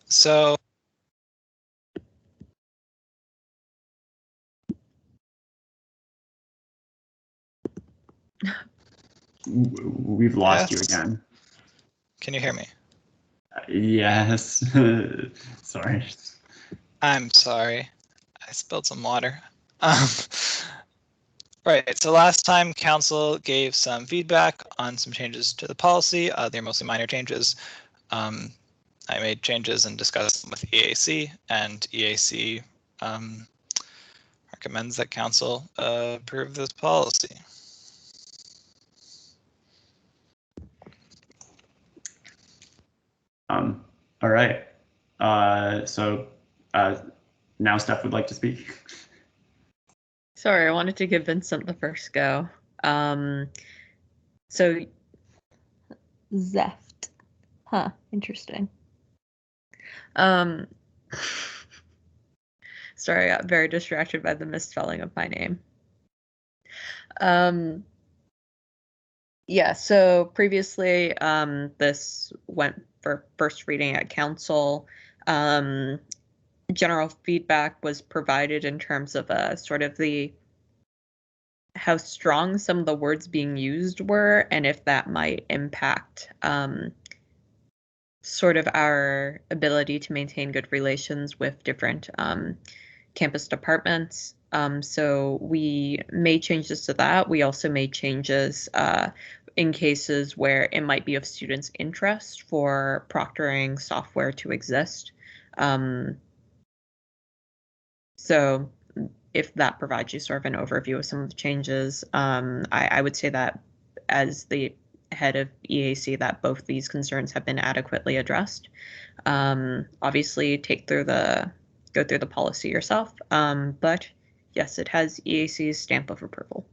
So We've lost you Yes. again. Can you hear me? Yes. Sorry. I'm sorry. I spilled some water. Um, right. So last time council gave some feedback on some changes to the policy. They're mostly minor changes. I made changes and discussed them with EAC, and EAC recommends that council approve this policy. All right. So now Steph would like to speak. Sorry, I wanted to give Vincent the first go. So Zeft. Huh, interesting. Sorry, I got very distracted by the misspelling of my name. Yeah, so previously this went for first reading at council. General feedback was provided in terms of sort of how strong some of the words being used were, and if that might impact sort of our ability to maintain good relations with different campus departments. So we made changes to that. We also made changes in cases where it might be of students' interest for proctoring software to exist. So if that provides you sort of an overview of some of the changes, I would say that as the head of EAC that both these concerns have been adequately addressed. Obviously go through the policy yourself, but yes, it has EAC's stamp of approval.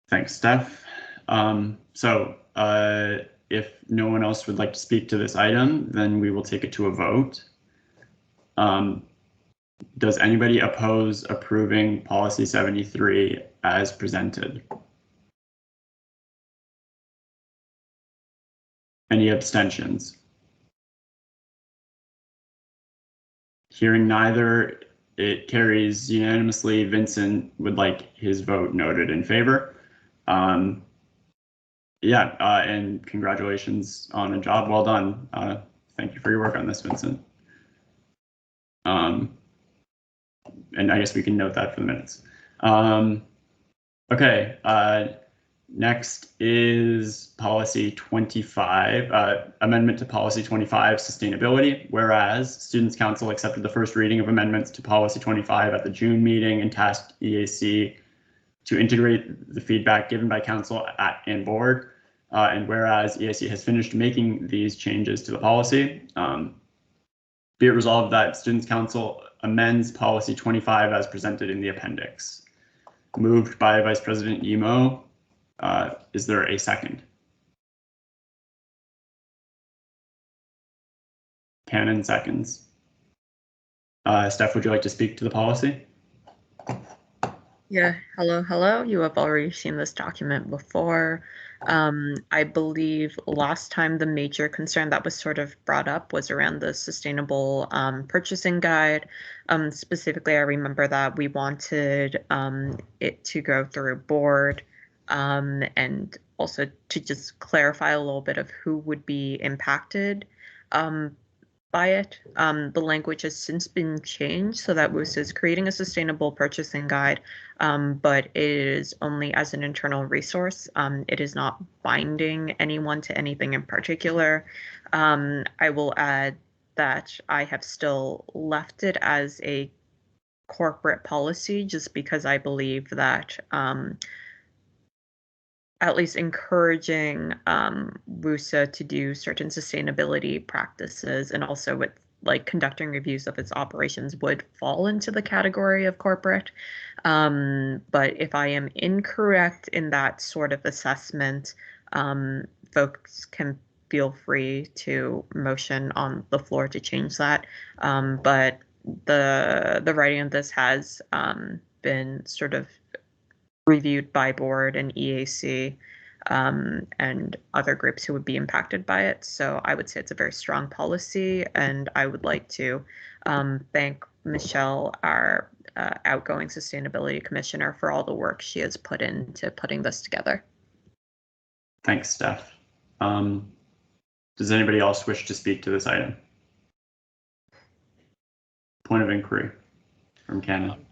Thanks, Steph. So if no one else would like to speak to this item, then we will take it to a vote. Does anybody oppose approving policy 73 as presented? Any abstentions? Hearing neither, it carries unanimously. Vincent would like his vote noted in favor. And congratulations on a job well done. Thank you for your work on this, Vincent. And I guess we can note that for the minutes. Okay, next is policy 25, amendment to policy 25, sustainability. Whereas Students' Council accepted the first reading of amendments to policy 25 at the June meeting and tasked EAC to integrate the feedback given by council and board. And whereas EAC has finished making these changes to the policy, be it resolved that Students' Council amends policy 25 as presented in the appendix. Moved by Vice President Emo. Is there a second? Cannon seconds. Steph, would you like to speak to the policy? Yeah, hello. You have already seen this document before. I believe last time the major concern that was sort of brought up was around the sustainable purchasing guide. Specifically, I remember that we wanted it to go through board and also to just clarify a little bit of who would be impacted by it. The language has since been changed so that WUSA is creating a sustainable purchasing guide, but it is only as an internal resource. It is not binding anyone to anything in particular. I will add that I have still left it as a corporate policy just because I believe that at least encouraging WUSA to do certain sustainability practices and also with like conducting reviews of its operations would fall into the category of corporate. But if I am incorrect in that sort of assessment, folks can feel free to motion on the floor to change that. But the writing of this has been sort of reviewed by board and EAC and other groups who would be impacted by it. So I would say it's a very strong policy, and I would like to thank Michelle, our outgoing sustainability commissioner, for all the work she has put into putting this together. Thanks, Steph. Does anybody else wish to speak to this item? Point of inquiry from Cannon.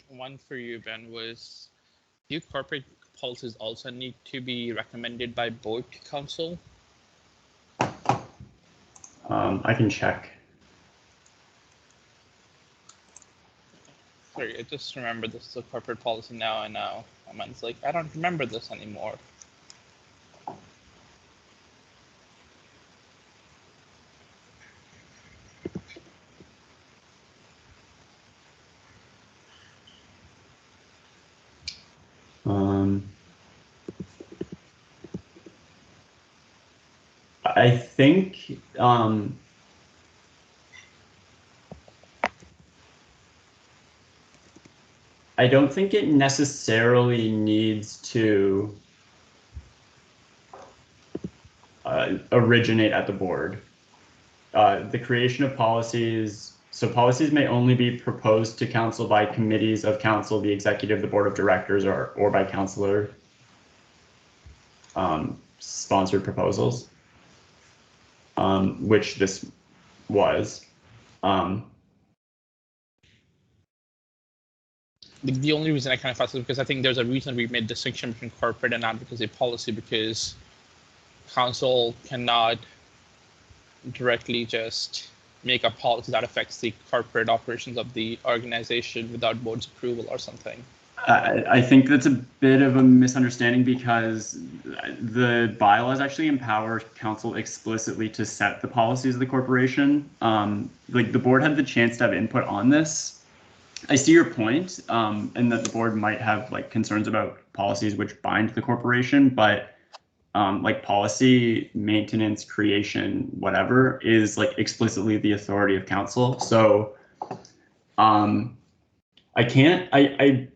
One for you, Ben, was do corporate policies also need to be recommended by board council? I can check. Sorry, I just remember this is a corporate policy now, and now someone's like, I don't remember this anymore. I think I don't think it necessarily needs to originate at the board. The creation of policies, so policies may only be proposed to council by committees of council, the executive, the board of directors, or by councilor sponsored proposals, which this was. The only reason I kind of thought is because I think there's a reason we made distinction between corporate and advocacy policy, because council cannot directly just make a policy that affects the corporate operations of the organization without board's approval or something. I think that's a bit of a misunderstanding, because the bylaws actually empower council explicitly to set the policies of the corporation. Like the board had the chance to have input on this. I see your point, and that the board might have like concerns about policies which bind the corporation, but like policy maintenance, creation, whatever is like explicitly the authority of council. So I can't, I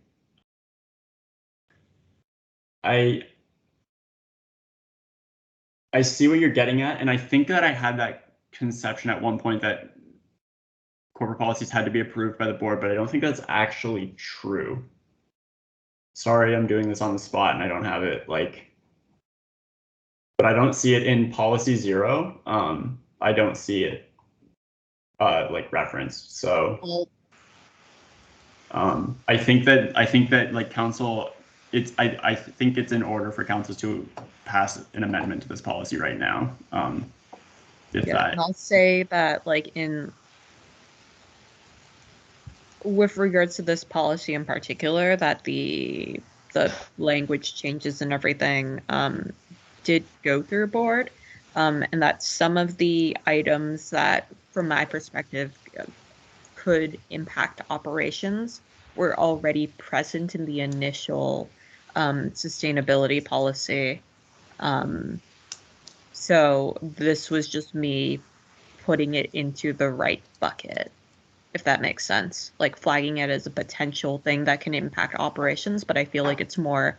see what you're getting at, and I think that I had that conception at one point that corporate policies had to be approved by the board, but I don't think that's actually true. Sorry, I'm doing this on the spot and I don't have it like, but I don't see it in policy 0. I don't see it like referenced. So I think that like council, I think it's in order for council to pass an amendment to this policy right now. If Yeah, that. and I'll say that like with regards to this policy in particular, that the language changes and everything did go through board, and that some of the items that, from my perspective, could impact operations were already present in the initial sustainability policy. So this was just me putting it into the right bucket, if that makes sense, like flagging it as a potential thing that can impact operations, but I feel like it's more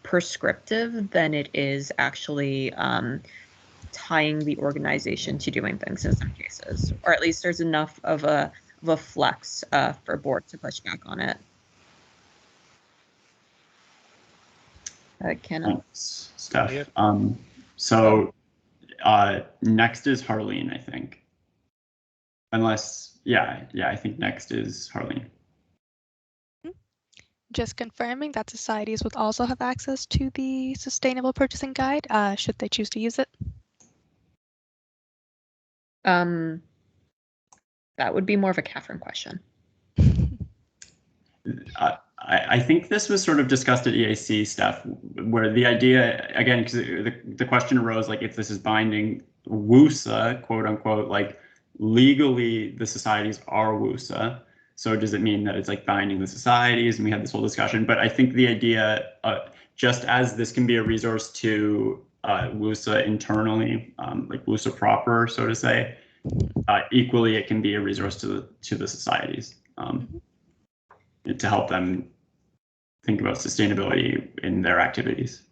prescriptive than it is actually tying the organization to doing things in some cases, or at least there's enough of a flex for board to push back on it. Thanks, Steph. So next is Harleen, I think. Unless, yeah, I think next is Harleen. Just confirming that societies would also have access to the Sustainable Purchasing Guide, should they choose to use it. That would be more of a Catherine question. I think this was sort of discussed at EAC stuff, where the idea, again, because the question arose, like, if this is binding WUSA, quote unquote, like legally the societies are WUSA. So does it mean that it's like binding the societies? And we had this whole discussion, but I think the idea, just as this can be a resource to WUSA internally, like WUSA proper, so to say, equally it can be a resource to the societies to help them think about sustainability in their activities.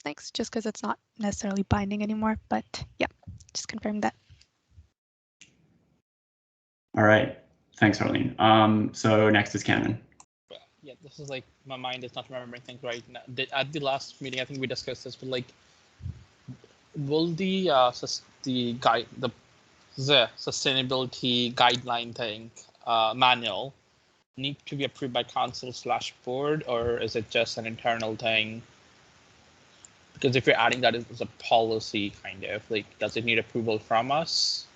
Thanks. Just because it's not necessarily binding anymore, but yeah, just confirming that. All right. Thanks, Harleen. So next is Canon. Yeah, this is like my mind is not remembering things right now. At the last meeting, I think we discussed this, but like, will the sustainability guideline thing manual need to be approved by council/board, or is it just an internal thing? Because if you're adding that as a policy, kind of like, does it need approval from us?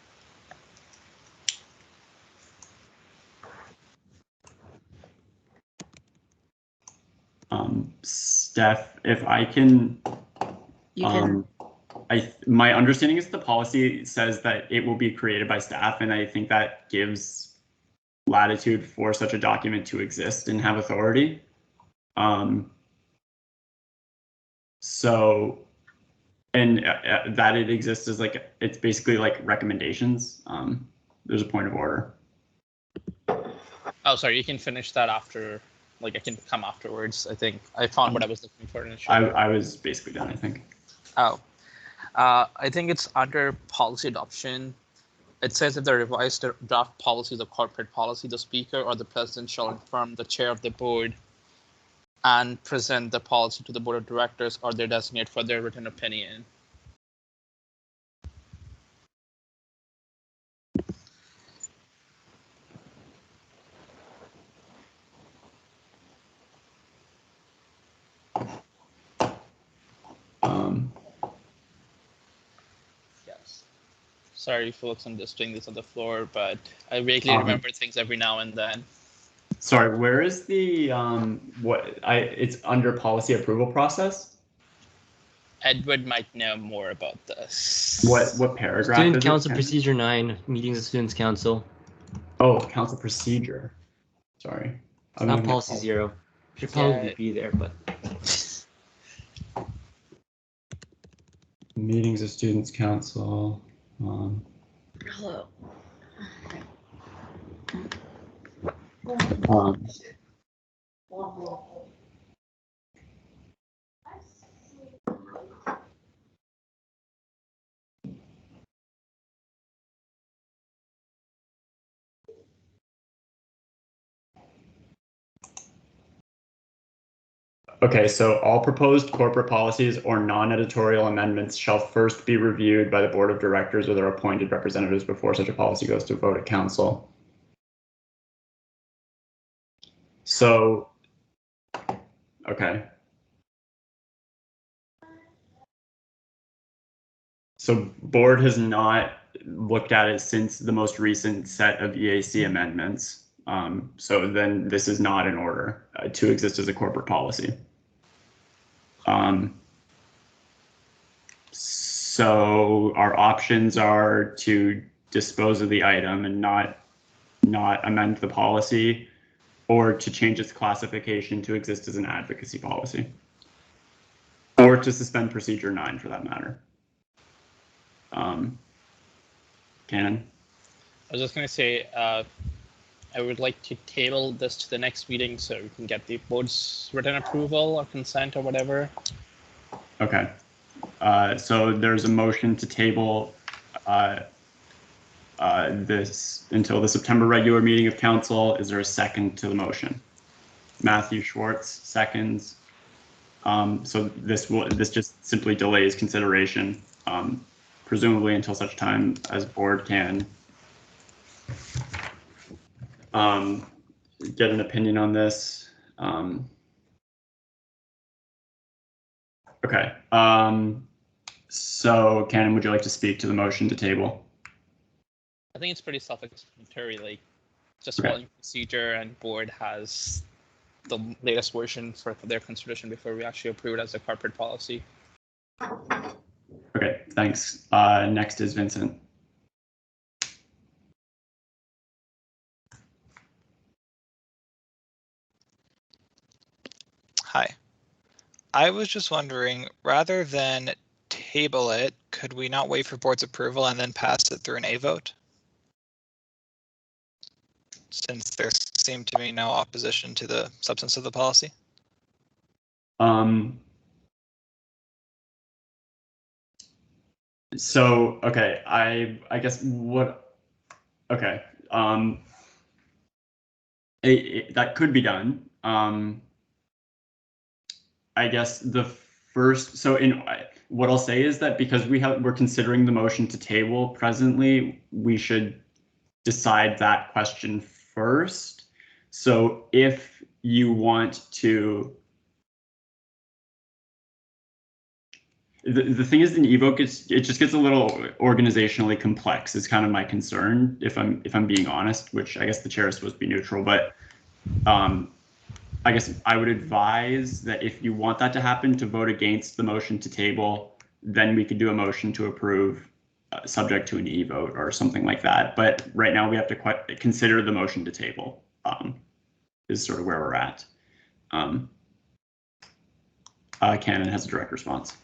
Steph, if I can, You can. My understanding is the policy says that it will be created by staff, and I think that gives latitude for such a document to exist and have authority. So, and that it exists as like, it's basically like recommendations. There's a point of order. Oh, sorry, you can finish that after, like I can come afterwards. I think I found what I was looking for initially. I was basically done, I think. Oh, I think it's under policy adoption. It says if the revised draft policy is a corporate policy, the speaker or the president shall inform the chair of the board and present the policy to the board of directors or their designate for their written opinion. Yes. Sorry, folks, I'm just doing this on the floor, but I vaguely remember things every now and then. Sorry, where is the it's under policy approval process? Edward might know more about this. What paragraph? Student is Council it? Procedure 9, meetings of Students Council. Oh, council procedure. Sorry. It's not policy 0. Should probably be there, but. Meetings of Students Council. Hello. Okay, so all proposed corporate policies or non-editorial amendments shall first be reviewed by the board of directors or their appointed representatives before such a policy goes to vote at council. So, okay. So board has not looked at it since the most recent set of EAC amendments. So then this is not in order to exist as a corporate policy. So our options are to dispose of the item and not amend the policy, or to change its classification to exist as an advocacy policy, or to suspend procedure 9 for that matter. Cannon? I was just going to say, I would like to table this to the next meeting so we can get the board's written approval or consent or whatever. Okay. So there's a motion to table this until the September regular meeting of council. Is there a second to the motion? Matthew Schwartz seconds. So this just simply delays consideration, presumably until such time as board can get an opinion on this. Okay. So Cannon, would you like to speak to the motion to table? I think it's pretty self-explanatory, like just Okay. following procedure, and board has the latest version for their consideration before we actually approve it as a corporate policy. Okay, thanks. Next is Vincent. Hi. I was just wondering, rather than table it, could we not wait for board's approval and then pass it through an A vote? Since there seemed to be no opposition to the substance of the policy. So, okay, I guess what, okay, that could be done. I guess the first, so what I'll say is that because we're considering the motion to table presently, we should decide that question first. So if you want to, the thing is in evoke, it just gets a little organizationally complex. Is kind of my concern, if I'm being honest, which I guess the chair is supposed to be neutral, but I guess I would advise that if you want that to happen, to vote against the motion to table, then we could do a motion to approve subject to an e-vote or something like that. But right now we have to consider the motion to table is sort of where we're at. Cannon has a direct response.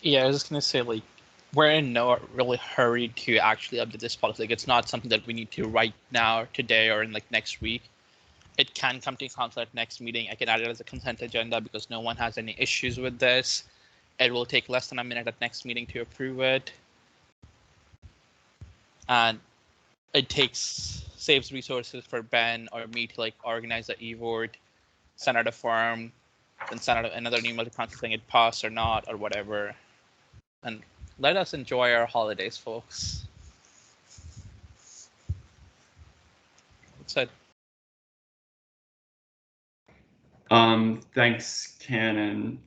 Yeah, I was just going to say, like, we're in no really hurry to actually update this policy. Like, it's not something that we need to right now, or today, or in like next week. It can come to council at next meeting. I can add it as a consent agenda because no one has any issues with this. It will take less than a minute at next meeting to approve it. And it saves resources for Ben or me to like organize the e-vote, send out a form, then send out another email to council saying it passed or not or whatever. And let us enjoy our holidays, folks. That's it. Thanks, Cannon.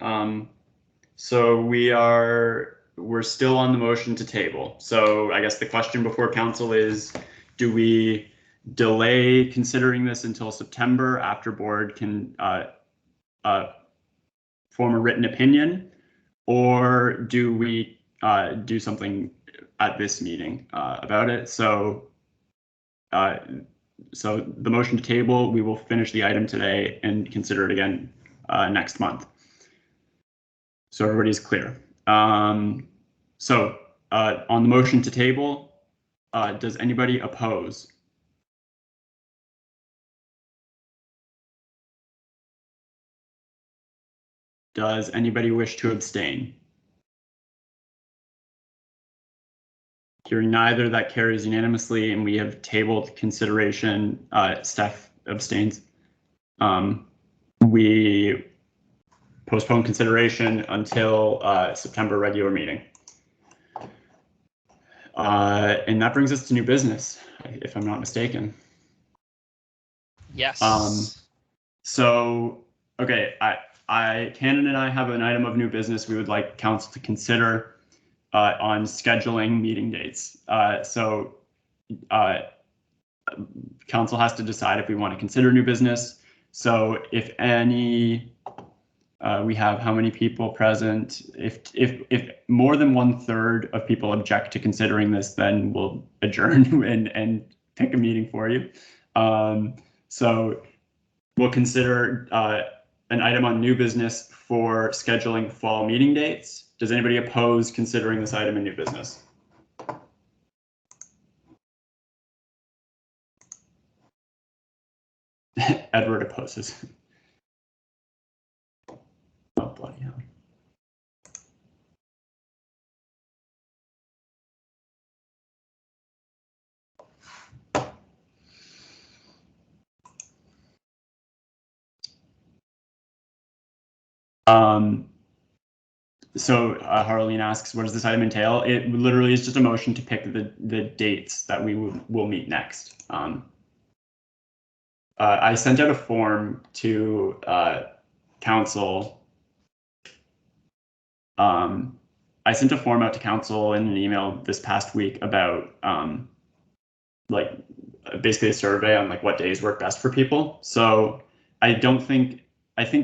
So we're still on the motion to table. So I guess the question before council is, do we delay considering this until September after board can form a written opinion, or do we do something at this meeting about it? So the motion to table, we will finish the item today and consider it again next month. So everybody's clear. On the motion to table, does anybody oppose? Does anybody wish to abstain? Hearing neither, that carries unanimously, and we have tabled consideration. Steph abstains. We postpone consideration until September regular meeting. And that brings us to new business, if I'm not mistaken. Yes. So, okay, Cannon and I have an item of new business we would like council to consider on scheduling meeting dates. Council has to decide if we want to consider new business. So if any, we have how many people present? If more than 1/3 of people object to considering this, then we'll adjourn and pick a meeting for you. So we'll consider an item on new business for scheduling fall meeting dates. Does anybody oppose considering this item in new business? Edward opposes. Oh, bloody hell. So Harleen asks, what does this item entail? It literally is just a motion to pick the dates that we will meet next. I sent out a form to council. I sent a form out to council in an email this past week about like basically a survey on like what days work best for people. So I think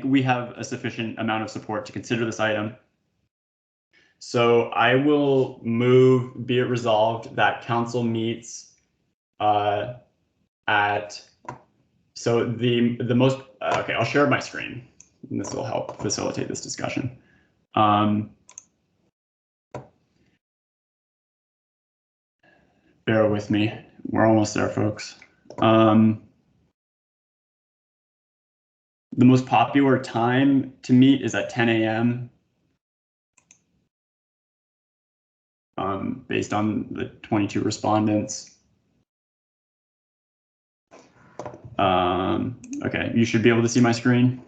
we have a sufficient amount of support to consider this item. So I will move, be it resolved, that council meets at, so the most, okay, I'll share my screen. and this will help facilitate this discussion. Bear with me. We're almost there, folks. The most popular time to meet is at 10 a.m. Based on the 22 respondents. Okay, you should be able to see my screen.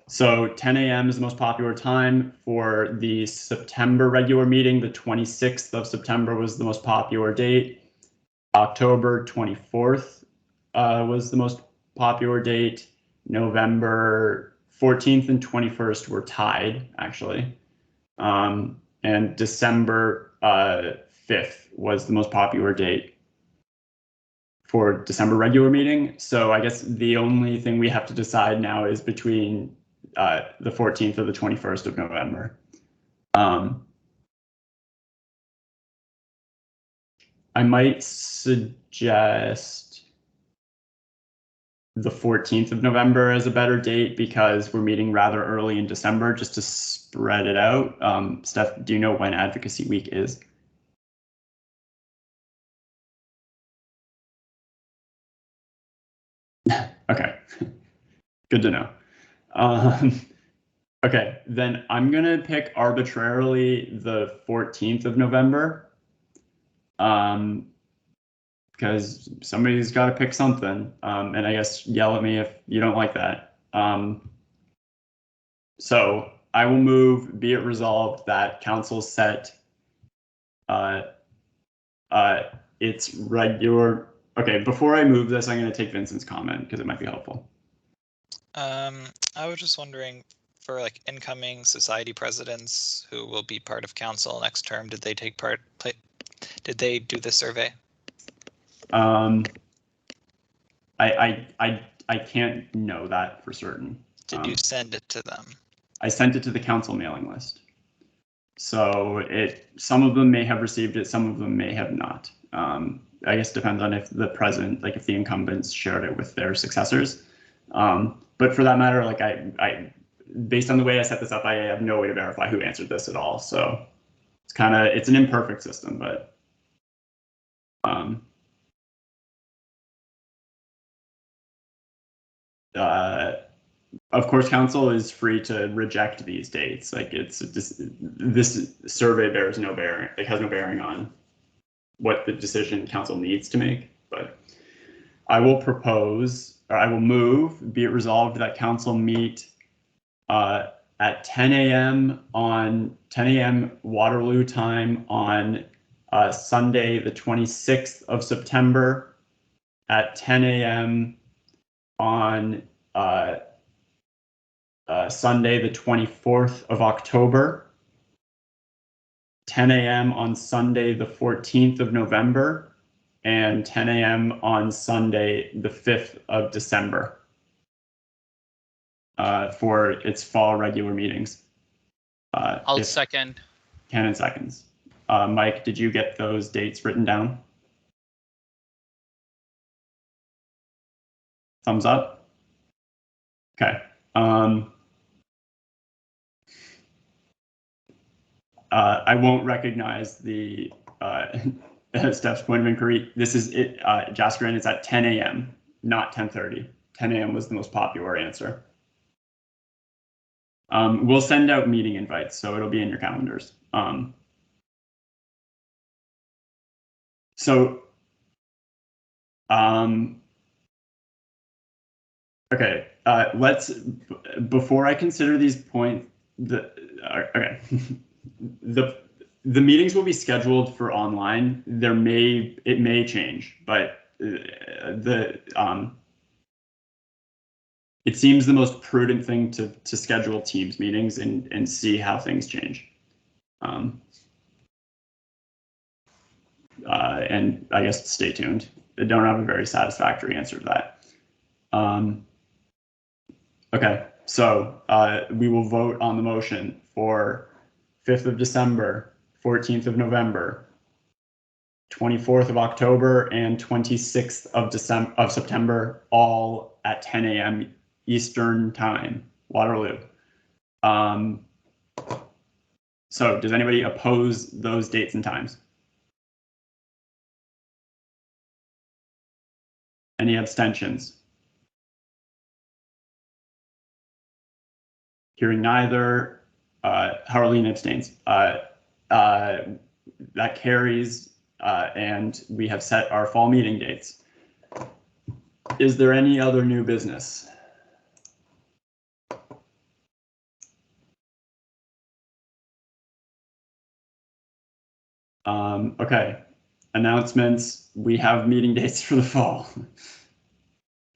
So 10 a.m. is the most popular time for the September regular meeting. The 26th of September was the most popular date. October 24th was the most popular date. November 14th and 21st were tied, actually. And December 5th was the most popular date for December regular meeting. So I guess the only thing we have to decide now is between the 14th or the 21st of November. I might suggest the 14th of November as a better date because we're meeting rather early in December just to spread it out. Steph, do you know when Advocacy Week is? Okay, good to know. Okay, then I'm gonna pick arbitrarily the 14th of November. Because somebody's got to pick something, and I guess yell at me if you don't like that. So I will move, be it resolved that council set its regular. Okay, before I move this, I'm going to take Vincent's comment because it might be helpful. I was just wondering, for like incoming society presidents who will be part of council next term, did they take part? Did they do the survey? I can't know that for certain. Did you send it to them? I sent it to the council mailing list. So some of them may have received it, some of them may have not. I guess it depends on if the president, like if the incumbents shared it with their successors. But for that matter, like I based on the way I set this up, I have no way to verify who answered this at all. So it's an imperfect system, but of course, council is free to reject these dates. Like this survey bears no bearing. It has no bearing on what the decision council needs to make. But I will propose, or I will move, be it resolved that council meet at 10 a.m. on 10 a.m. Waterloo time on Sunday, the 26th of September at 10 a.m. on Sunday, the 24th of October, 10 a.m. on Sunday, the 14th of November, and 10 a.m. on Sunday, the 5th of December for its fall regular meetings. I'll second. 10 and seconds. Mike, did you get those dates written down? Thumbs up? Okay. I won't recognize the Steph's point of inquiry. This is it, Jaskrin, it's at 10 a.m., not 10:30. 10 a.m. was the most popular answer. We'll send out meeting invites, so it'll be in your calendars. Okay, before I consider these points, okay. The meetings will be scheduled for online. It may change, but it seems the most prudent thing to schedule Teams meetings and see how things change. And I guess stay tuned. I don't have a very satisfactory answer to that. Okay, so we will vote on the motion for 5th of December, 14th of November, 24th of October, and 26th of September, all at 10 a.m. Eastern Time, Waterloo. So does anybody oppose those dates and times? Any abstentions? Hearing neither, Harleen abstains. That carries, and we have set our fall meeting dates. Is there any other new business? Okay, announcements. We have meeting dates for the fall.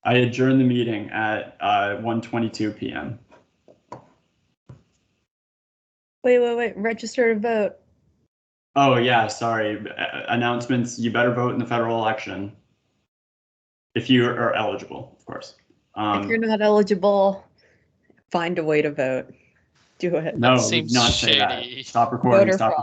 I adjourn the meeting at 1:22 p.m. Wait. Register to vote. Oh yeah, sorry. Announcements. You better vote in the federal election. If you are eligible, of course. If you're not eligible, find a way to vote. Do it. No, That seems not say shady. that. Stop recording. Voter Stop fraud.